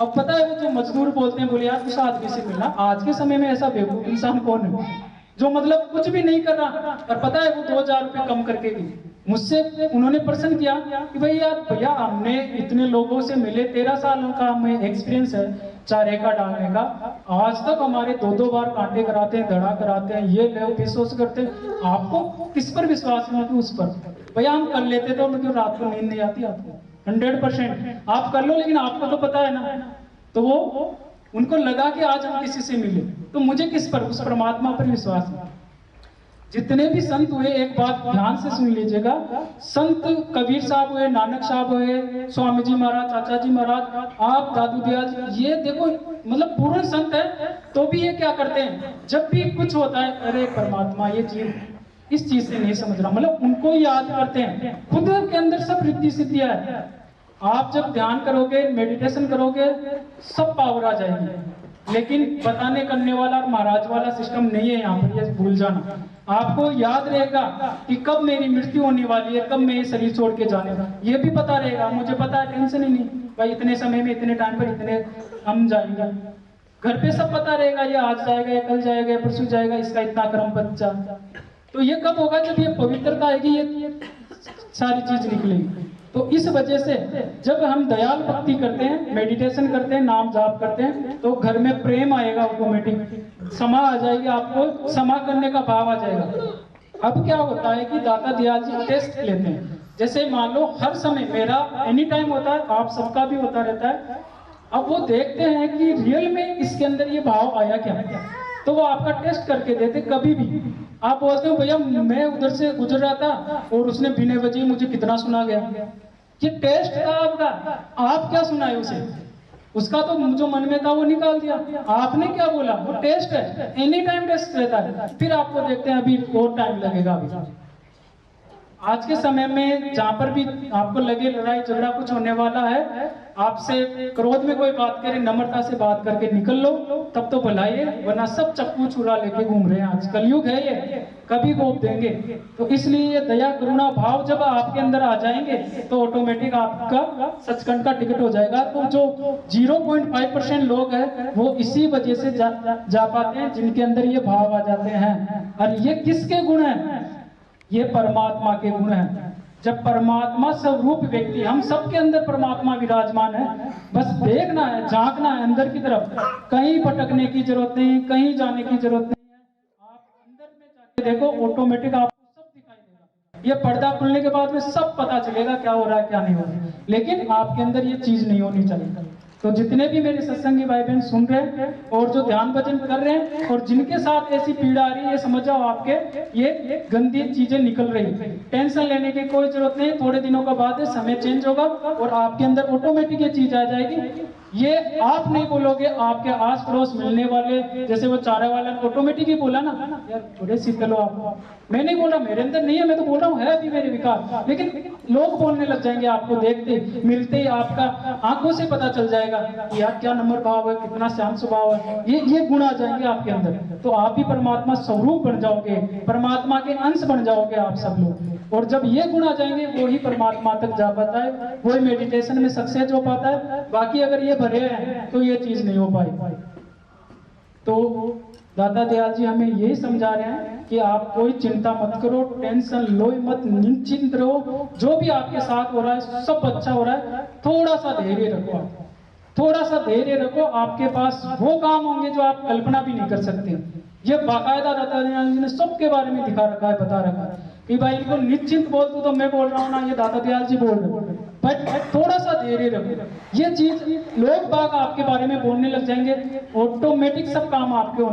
अब पता है वो जो मजदूर बोलते हैं, बोले यार उस आदमी से मिलना। आज के समय में ऐसा बेवकूफ इंसान कौन है जो मतलब कुछ भी नहीं कर रहा, और पता है वो 2000 रुपये कम करके गई। मुझसे उन्होंने प्रश्न किया कि भाई यार भैया हमने इतने लोगों से मिले, 13 साल का हमें एक्सपीरियंस है चारे का डालने का, आज तक हमारे 2-2 बार कांटे कराते हैं, दड़ा कराते हैं, ये ले विश्वास करते हैं, आपको किस पर विश्वास नहीं है? उस पर भैया हम कर लेते थे, लेकिन रात को नींद नहीं आती आपको, 100% आप कर लो, लेकिन आपको तो पता है ना। तो वो उनको लगा कि आज हम किसी से मिले, तो मुझे किस पर? उस परमात्मा पर विश्वास है। जितने भी संत हुए, एक बात ध्यान से सुन लीजिएगा, संत कबीर साहब हुए, नानक साहब हुए, स्वामी जी महाराज, चाचा जी महाराज, आप दादू दयाल, ये देखो मतलब पूर्ण संत है, तो भी ये क्या करते हैं, जब भी कुछ होता है, अरे परमात्मा ये चीज इस चीज से नहीं समझ रहा, मतलब उनको याद करते हैं। खुद के अंदर सब रिद्धि सिद्धियां है। आप जब ध्यान करोगे, मेडिटेशन करोगे, सब पावर आ जाएगी। लेकिन बताने करने वाला और महाराज वाला सिस्टम नहीं है यहाँ पर, ये भूल जाना। आपको याद रहेगा कि कब मेरी मृत्यु होने वाली है, कब मैं ये शरीर छोड़ के जाने का, ये भी पता रहेगा। मुझे पता है, टेंशन ही नहीं भाई, इतने समय में, इतने टाइम पर, इतने हम जाएंगे। घर पे सब पता रहेगा, ये आज जाएगा, ये कल जाएगा, ये परसों जाएगा, इसका इतना क्रम बच्चा। तो ये कब होगा? जब ये पवित्रता आएगी, ये सारी चीज निकलेगी। तो इस वजह से जब हम दयाल भक्ति करते हैं, मेडिटेशन करते हैं, नाम जाप करते हैं, तो घर में प्रेम आएगा, ऑटोमेटिक क्षमा आ जाएगी, आपको क्षमा करने का भाव आ जाएगा। अब क्या होता है कि दाता दयाल जी टेस्ट लेते हैं। जैसे मान लो हर समय, मेरा एनी टाइम होता है, आप सबका भी होता रहता है। अब वो देखते हैं कि रियल में इसके अंदर ये भाव आया क्या, तो वो आपका टेस्ट करके देते। कभी भी आप बोलते हो भैया मैं उधर से गुजर रहा था और उसने बिना वजह मुझे कितना सुना गया, ये टेस्ट था आपका। आप क्या सुनाए उसे? उसका तो जो मन में था वो निकाल दिया, आपने क्या बोला? वो टेस्ट है, एनी टाइम टेस्ट रहता है। फिर आपको देखते हैं अभी और टाइम लगेगा। अभी आज के समय में जहां पर भी आपको लगे लड़ाई झगड़ा कुछ होने वाला है, आपसे क्रोध में कोई बात करे, नम्रता से बात करके निकल लो, तब तो भलाई है, वरना सब चक्कू छुरा लेके घूम रहे हैं। आज कलयुग है ये, कभी गोप देंगे। तो इसलिए ये दया करुणा भाव जब आपके अंदर आ जाएंगे तो ऑटोमेटिक आपका सचखंड का टिकट हो जाएगा। तो जो 0.5% लोग हैं वो इसी वजह से जा पाते हैं, जिनके अंदर ये भाव आ जाते हैं। और ये किसके गुण हैं? ये परमात्मा के गुण हैं। जब परमात्मा स्वरूप व्यक्ति, हम सबके अंदर परमात्मा विराजमान है, बस देखना है, झांकना है अंदर की तरफ। कहीं भटकने की जरूरत नहीं, कहीं जाने की जरूरत नहीं है। आप अंदर में जाके देखो, ऑटोमेटिक आपको सब दिखाई देगा। ये पर्दा खुलने के बाद में सब पता चलेगा क्या हो रहा है, क्या नहीं हो रहा है। लेकिन आपके अंदर ये चीज नहीं होनी चाहिए। तो जितने भी मेरे सत्संगी भाई बहन सुन रहे हैं और जो ध्यान भजन कर रहे हैं और जिनके साथ ऐसी पीड़ा आ रही है, ये समझ जाओ आपके ये गंदी चीजें निकल रही है। टेंशन लेने की कोई जरूरत नहीं, थोड़े दिनों का बाद समय चेंज होगा और आपके अंदर ऑटोमेटिक ये चीज आ जाएगी। ये आप नहीं बोलोगे, आपके आस पड़ोस मिलने वाले, जैसे वो चारा वाला ने ऑटोमेटिक ही बोला ना, यार थोड़े शीतल हो आप। मैं नहीं बोल रहा, मेरे अंदर नहीं है, मैं तो बोल रहा हूँ है अभी मेरे विकार, लेकिन लोग बोलने लग जाएंगे आपको देखते मिलते ही, आपका आंखों से पता चल जाएगा कि यार क्या नम्र भाव है, कितना शांत स्वभाव है, ये गुण आ जाएंगे आपके अंदर। तो आप ही परमात्मा स्वरूप बन जाओगे, परमात्मा के अंश बन जाओगे आप सब लोग। और जब ये गुण आ जाएंगे वो ही परमात्मा तक जा पाता है, वही मेडिटेशन में सक्सेस हो पाता है। बाकी अगर ये भरे हैं तो ये चीज नहीं हो पाई। तो दाता दयाल जी हमें यही समझा रहे हैं कि आप कोई चिंता मत करो, टेंशन लो मत, निश्चिंत रहो, जो भी आपके साथ हो रहा है सब अच्छा हो रहा है। थोड़ा सा धैर्य रखो, आप थोड़ा सा धैर्य रखो, आपके पास वो काम होंगे जो आप कल्पना भी नहीं कर सकते। ये बाकायदा दाता दयाल जी ने सबके बारे में दिखा रखा है, बता रखा है कि भाई इनको निश्चिंत बोल तू, तो मैं बोल रहा हूँ ना, ये दाता दयाल जी बोल रहे हैं, बट थोड़ा सा धैर्य रखो। ये चीज लोग बाग आपके बारे में बोलने लग जाएंगे, ऑटोमेटिक सब काम आपके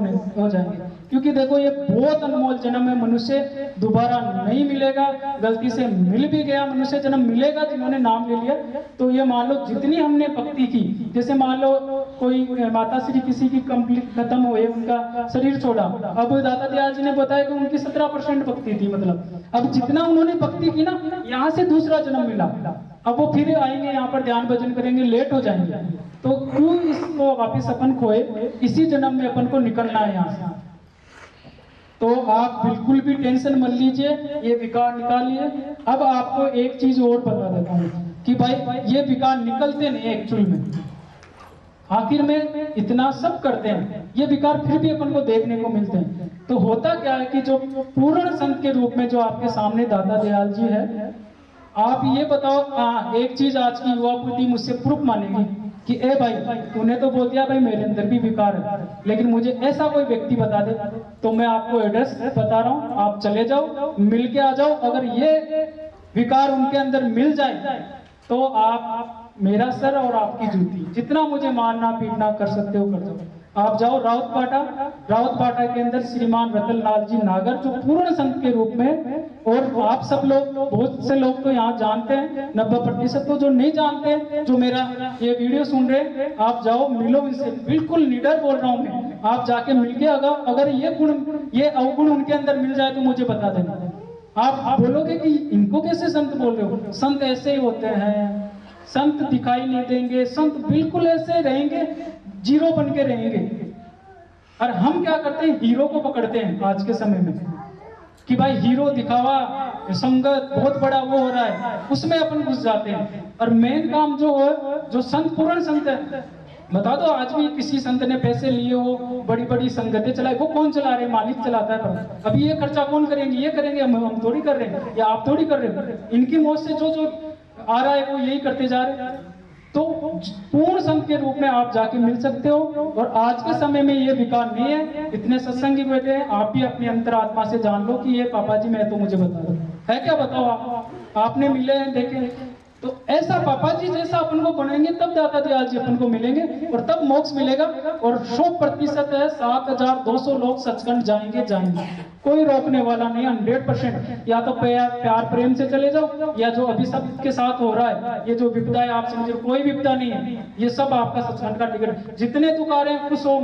हो जाएंगे। क्योंकि देखो ये बहुत अनमोल जन्म है, मनुष्य दोबारा नहीं मिलेगा, गलती से मिल भी गया मनुष्य जन्म मिलेगा जिन्होंने नाम ले लिया, तो ये मान लो जितनी हमने भक्ति की, जैसे मान लो कोई माता श्री किसी की कंप्लीट खत्म हुए, उनका शरीर छोड़ा, अब दाता दयाल जी ने बताया कि उनकी 17% भक्ति थी, मतलब अब जितना उन्होंने भक्ति की ना, यहाँ से दूसरा जन्म मिला, अब वो फिर आएंगे यहाँ पर ध्यान भजन करेंगे, लेट हो जाएंगे, तो क्यों इसको वापिस अपन खोए, इसी जन्म में अपन को निकलना है यहाँ से। तो आप बिल्कुल भी टेंशन मत लीजिए, ये विकार निकालिए। अब आपको एक चीज और बता देता हूँ कि भाई ये विकार निकलते नहीं एक्चुअल में, आखिर में इतना सब करते हैं, ये विकार फिर भी अपन को देखने को मिलते हैं। तो होता क्या है कि जो पूर्ण संत के रूप में जो आपके सामने दाता दयाल जी है, आप ये बताओ, हाँ एक चीज आज की युवा पीढ़ी मुझसे प्रूफ मानेगी कि ए भाई तूने तो बोल दिया भाई मेरे अंदर भी विकार है, लेकिन मुझे ऐसा कोई व्यक्ति बता दे, तो मैं आपको एड्रेस बता रहा हूँ, आप चले जाओ, मिल के आ जाओ। अगर ये विकार उनके अंदर मिल जाए तो आप मेरा सर और आपकी जूती, जितना मुझे मारना पीटना कर सकते हो कर दो। आप जाओ राउत पाटा के अंदर श्रीमान रतन लाल जी नागर, जो पूर्ण संत के रूप में, और आप सब लोग, बहुत से लोग तो यहाँ जानते हैं, 90% तो जो नहीं जानते, जो मेरा ये वीडियो सुन रहे हैं, आप जाओ मिलो इनसे, बिल्कुल निडर बोल रहा हूँ मैं, आप जाके मिलके अगर ये गुण, ये अवगुण उनके अंदर मिल जाए तो मुझे बता देना। आप बोलोगे कि इनको कैसे संत बोल रहे हो, संत ऐसे ही होते हैं, संत दिखाई नहीं देंगे, संत बिल्कुल ऐसे रहेंगे, जीरो बन के रहेंगे। और हम क्या करते हैं, हीरो को पकड़ते हैं आज के समय में कि भाई हीरो दिखावा, संगत बहुत बड़ा वो हो रहा है, उसमें अपन घुस जाते हैं। और मेन काम जो है, जो संत पूर्ण संत है, बता दो आज भी किसी संत ने पैसे लिए हो, बड़ी बड़ी संगतें चलाए, वो कौन चला रहे, मालिक चलाता है। अभी ये खर्चा कौन करेंगे, ये करेंगे हम थोड़ी कर रहे हैं, या आप थोड़ी कर रहे हो, इनकी मौत से जो आ रहा है वो यही करते जा रहे हैं। तो पूर्ण संत के रूप में आप जाके मिल सकते हो। और आज के समय में ये विकार नहीं है, इतने सत्संगी बैठे हैं, आप भी अपनी अंतरात्मा से जान लो कि ये पापा जी मैं तो मुझे बता दो है क्या, बताओ आपने मिले हैं देखे, तो ऐसा पापा जी जैसा अपन को बनेंगे तब दाता दयाल जी अपन को मिलेंगे और तब मोक्ष मिलेगा। और 100% है, 7200 लोग सचखंड जाएंगे, कोई रोकने वाला नहीं, 100%। या तो प्यार प्रेम से चले जाओ, या जो अभी सबके साथ हो रहा है, ये जो विपदा है आप समझो, कोई विपदा नहीं है, ये सब आपका सचखंड का टिकट। जितने दुकारें हैं, खुश हो,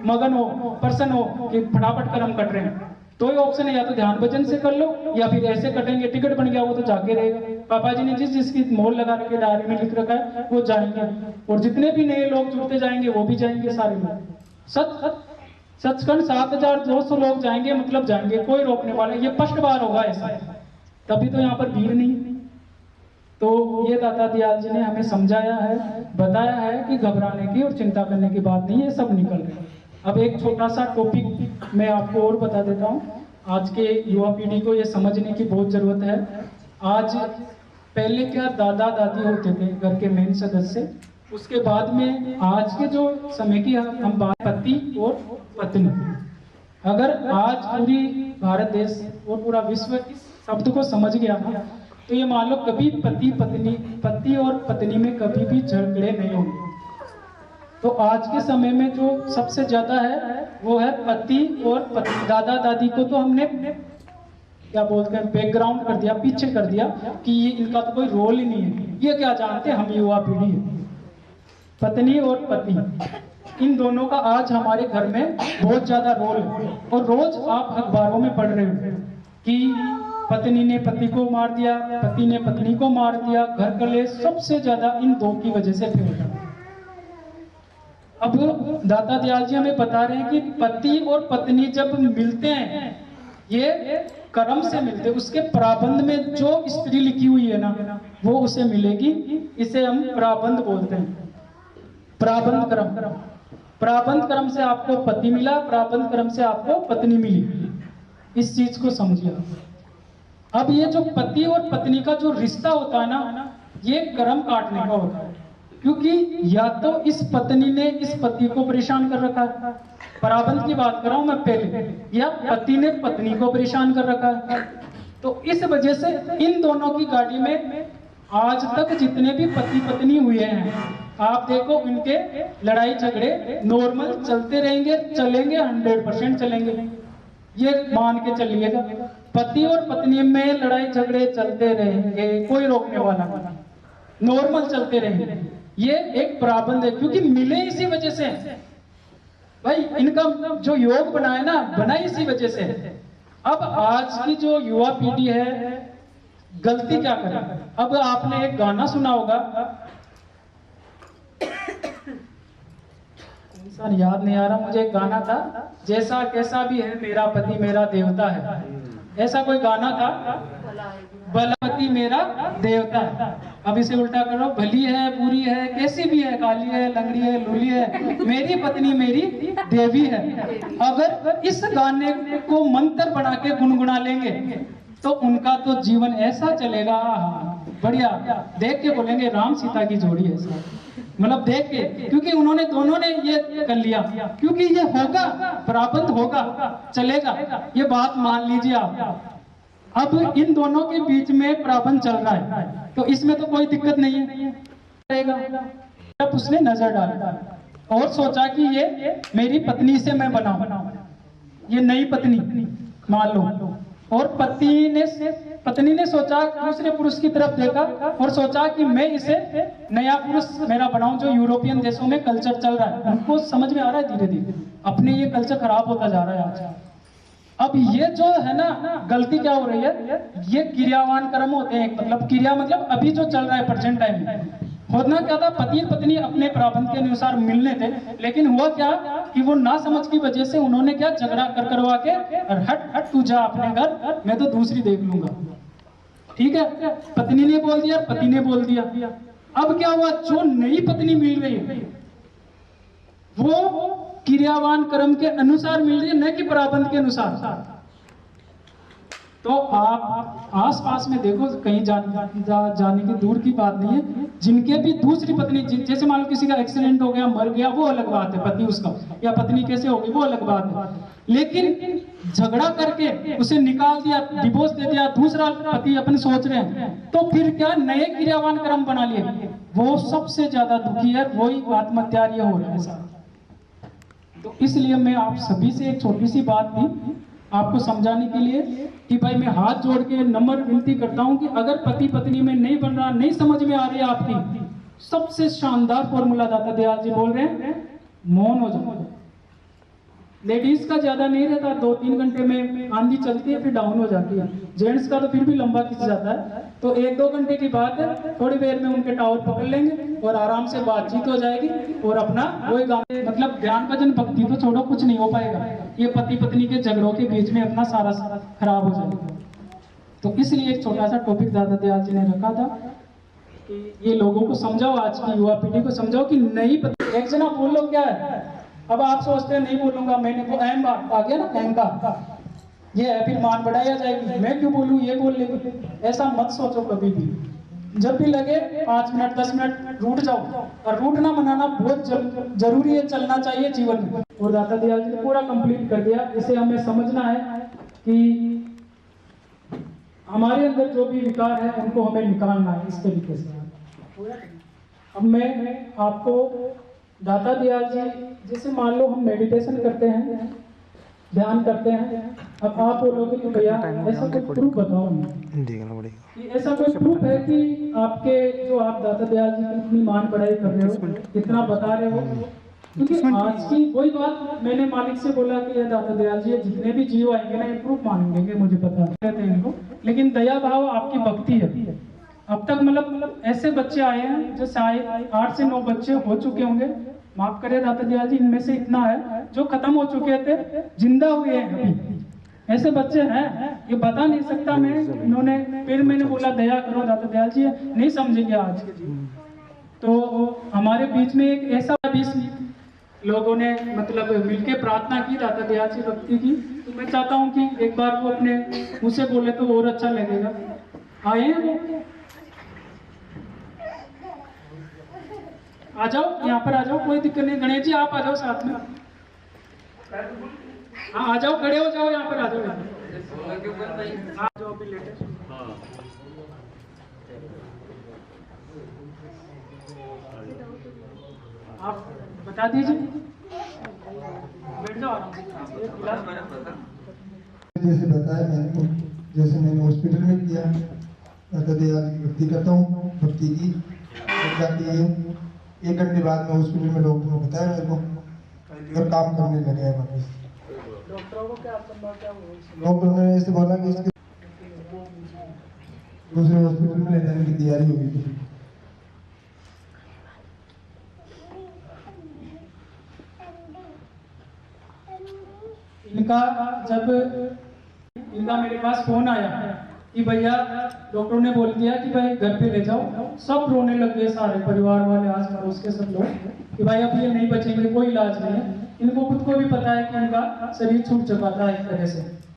मगन हो, प्रसन्न हो कि फटाफट कर्म कट रहे हैं, तो ही ऑप्शन है, या तो ध्यान भजन से कर लो, या फिर ऐसे कटेंगे, टिकट बन गया वो तो जाके रहेगा। पापा जी ने जिसकी मोहर लगा रखी है, डायरी में लिख रखा है, वो जाएंगे। और जितने भी नए लोग जुड़ते जाएंगे वो भी जाएंगे, सारे लोग। सचखंड 7200 लोग जाएंगे, मतलब जाएंगे, कोई रोकने वाला, ये फर्स्ट बार होगा ऐसा, तभी तो यहाँ पर भीड़ नहीं। तो ये दाता दयाल जी ने हमें समझाया है, बताया है कि घबराने की और चिंता करने की बात नहीं, ये सब निकल गए। अब एक छोटा सा टॉपिक मैं आपको और बता देता हूँ, आज के युवा पीढ़ी को ये समझने की बहुत जरूरत है। आज पहले क्या दादा दादी होते थे घर के मेन सदस्य, उसके बाद में आज के जो समय की हम बात, पति और पत्नी। अगर आज पूरी भारत देश और पूरा विश्व इस शब्द को समझ गया ना, तो ये मान लो कभी पति और पत्नी में कभी भी झगड़े नहीं होंगे। तो आज के समय में जो सबसे ज्यादा है वो है पति और पत्नी। दादा दादी को तो हमने क्या बोलते हैं, बैकग्राउंड कर दिया, पीछे कर दिया कि ये इनका तो कोई रोल ही नहीं है, ये क्या जानते हैं, हम युवा पीढ़ी है। पत्नी और पति, इन दोनों का आज हमारे घर में बहुत ज्यादा रोल है। और रोज आप अखबारों में पढ़ रहे हो कि पत्नी ने पति को मार दिया, पति ने पत्नी को मार दिया। घर कलेश सबसे ज्यादा इन दो की वजह से फैल रहा है। अब दाता दयाल जी हमें बता रहे हैं कि पति और पत्नी जब मिलते हैं, ये कर्म से मिलते हैं। उसके प्राबंध में जो स्त्री लिखी हुई है ना, वो उसे मिलेगी। इसे हम प्राबंध बोलते हैं, प्राबंध कर्म। प्राबंध कर्म से आपको पति मिला, प्राबंध कर्म से आपको पत्नी मिली। इस चीज को समझिए। अब ये जो पति और पत्नी का जो रिश्ता होता है ना, ये कर्म काटने का होता है। क्योंकि या तो इस पत्नी ने इस पति को परेशान कर रखा है, प्राबंध की बात कर रहा हूं मैं पहले, या पति ने पत्नी को परेशान कर रखा है। तो इस वजह से इन दोनों की गाड़ी में आज तक जितने भी पति पत्नी हुए हैं, आप देखो इनके लड़ाई झगड़े नॉर्मल चलते रहेंगे, चलेंगे, 100% चलेंगे। ये मान के चलिएगा, पति और पत्नी में लड़ाई झगड़े चलते रहेंगे, कोई रोकने वाला नहीं, नॉर्मल चलते रहेंगे। ये एक प्राबंध है, क्योंकि मिले इसी वजह से भाई। इनका जो योग बना है ना, बना इसी वजह से। अब आज की जो युवा पीढ़ी है, गलती क्या करे। अब आपने एक गाना सुना होगा, इंसान याद नहीं आ रहा मुझे, एक गाना था, जैसा कैसा भी है मेरा पति मेरा देवता है, ऐसा कोई गाना था। भला पति मेरा देवता है। अब इसे उल्टा करो, भली है बुरी है कैसी भी है, काली है लंगड़ी है लूली है, मेरी पत्नी मेरी देवी है। अगर इस गाने को मंत्र बना के गुनगुना लेंगे तो उनका तो जीवन ऐसा चलेगा, बढ़िया। देख के बोलेंगे राम सीता की जोड़ी है, मतलब देख के, क्योंकि उन्होंने दोनों ने ये कर लिया। क्योंकि ये होगा, प्राबंध होगा, चलेगा, ये बात मान लीजिए आप। अब इन दोनों के बीच में प्राबंध चल रहा है, तो इसमें तो कोई दिक्कत नहीं है। तब उसने नजर डाला और सोचा कि ये मेरी पत्नी से मैं बनाऊं, ये नई पत्नी मान लो। और पत्नी ने सोचा, दूसरे पुरुष की तरफ देखा और सोचा कि मैं इसे नया पुरुष मेरा बनाऊं। जो यूरोपियन देशों में कल्चर चल रहा है, उनको समझ में आ रहा है धीरे धीरे, अपने ये कल्चर खराब होता जा रहा है आज। अब ये जो है ना, गलती क्या हो रही है, ये क्रियावान कर्म होते हैं। मतलब क्रिया मतलब अभी जो चल रहा है प्रेजेंट टाइम में। होना क्या था, पति पत्नी अपने प्राबंध के अनुसार मिलने थे, लेकिन हुआ क्या कि वो ना समझ की वजह से उन्होंने क्या झगड़ा करवा के, और हट तू जा अपने घर, मैं तो दूसरी देख लूंगा। ठीक है, पत्नी ने बोल दिया, पति ने बोल दिया। अब क्या हुआ, जो नई पत्नी मिल रही है वो क्रियावान कर्म के अनुसार मिल रही है, न कि प्राबंध के अनुसार। तो आप आसपास में देखो, कहीं जाने की दूर की बात नहीं है, जिनके भी दूसरी पत्नी, जैसे मान लो किसी का एक्सीडेंट हो गया, मर गया, वो अलग बात है, पति उसका, या पत्नी कैसे होगी वो अलग बात है। लेकिन झगड़ा करके उसे निकाल दिया, डिवोर्स दे दिया, दूसरा पति अपन सोच रहे हैं, तो फिर क्या नए क्रियावान कर्म बना लिए, वो सबसे ज्यादा दुखी है, वही आत्महत्या हो रहा है। तो इसलिए मैं आप सभी से एक छोटी सी बात थी आपको समझाने के लिए कि भाई मैं हाथ जोड़ के नम्र विनती करता हूं कि अगर पति पत्नी में नहीं बन रहा, नहीं समझ में आ रही आपकी, सबसे शानदार फॉर्मूला दाता दयाल जी बोल रहे हैं, मौन हो जाओ। लेडीज का ज्यादा नहीं रहता, 2-3 घंटे में आंधी चलती है फिर डाउन हो जाती है। जेंट्स का तो फिर भी लंबा खिंच जाता है। तो 1-2 घंटे की बात है, थोड़ी देर में उनके टावर पकड़ लेंगे और आराम से बातचीत हो जाएगी और अपना वही गाने, मतलब ज्ञान भजन भक्ति तो छोड़ो, कुछ नहीं हो पाएगा। ये पति पत्नी के झगड़ों के बीच में अपना सारा खराब हो जाएगा। तो इसलिए एक छोटा सा टॉपिक दादा दयाल जी ने रखा था कि ये लोगों को समझाओ, आज की युवा पीढ़ी को समझाओ कि नई पत्नी, एक जना बोल लो क्या है। अब आप सोचते हैं नहीं बोलूंगा, मैंने वो अहम बात आ गया ना, अहम का ये है, फिर मान बढ़ाया जाएगी, मैं क्यों बोलूं, ये बोल लेगी। ऐसा मत सोचो कभी भी। जब भी लगे 5 मिनट 10 मिनट रूठ जाओ, और रूठना मनाना बहुत जरूरी है, चलना चाहिए जीवन में। और दाता दयाल जी ने पूरा कंप्लीट कर दिया। इसे हमें समझना है कि हमारे अंदर जो भी विकार है उनको हमें निकालना है इस तरीके से। अब मैं आपको दाता दयाल जी, जैसे मान लो हम मेडिटेशन करते हैं, ध्यान करते हैं, अब आप बोलोगे कि भैया ऐसा कोई प्रूफ बताओ देखना पड़ेगा कि ऐसा कोई प्रूफ है कि आपके जो आप दाता दयाल जी की इतनी मान पढ़ाई कर रहे हो, इतना बता रहे हो, क्योंकि आज की वही बात मैंने मालिक से बोला कि ये दाता दयाल जी जितने भी जीव आएंगे ना ये प्रूफ मांगेंगे, मुझे पता कहते हैं इनको, लेकिन दया भाव आपकी भक्ति है। अब तक मतलब ऐसे बच्चे आए हैं जो शायद 8 से 9 बच्चे हो चुके होंगे, माफ करे दाता दयाल जी, इनमें से इतना है जो खत्म हो चुके थे, जिंदा हुए हैं अभी, ऐसे बच्चे हैं, ये बता नहीं सकता मैं। इन्होंने फिर मैंने बोला दया करो दाता दयाल जी, नहीं समझेंगे आज के जी। तो हमारे बीच में एक ऐसा 20 लोगों ने मतलब मिलके प्रार्थना की दाता दयाल जी भक्ति की, तो मैं चाहता हूँ कि एक बार वो अपने मुँह से बोले तो और अच्छा लगेगा। आए हैं वो? आ जाओ, यहाँ पर आ जाओ, कोई दिक्कत नहीं। गणेश जी आप आ जाओ साथ में, हाँ आ जाओ, खड़े हो जाओ, यहाँ पर आ जाओ, आ जाओ अभी लेटे। आप बता दीजिए, बैठ जाओ आराम से। जैसे बताया मैंने, जैसे मैंने हॉस्पिटल में किया, दाता दयाल की भक्ति करता हूँ, भक्ति की जाती है। 1 घंटे बाद में हॉस्पिटल में डॉक्टर ने बताया मेरे को और काम करने लगे हैं वापस। डॉक्टरों को क्या संभव क्या हुआ? डॉक्टर ने ऐसे बोला कि इसके दूसरे हॉस्पिटल में ले जाने की तैयारी हो गई थी। इनका मेरे पास फोन आया कि भैया डॉक्टर ने बोल दिया कि भाई घर पे ले जाओ, सब रोने लग गए सारे परिवार वाले, आस पड़ोस के सब लोग कि भाई अब ये नहीं बचेंगे, कोई इलाज नहीं है। इनको खुद को भी पता है कि इनका शरीर छूट चुका था एक तरह से।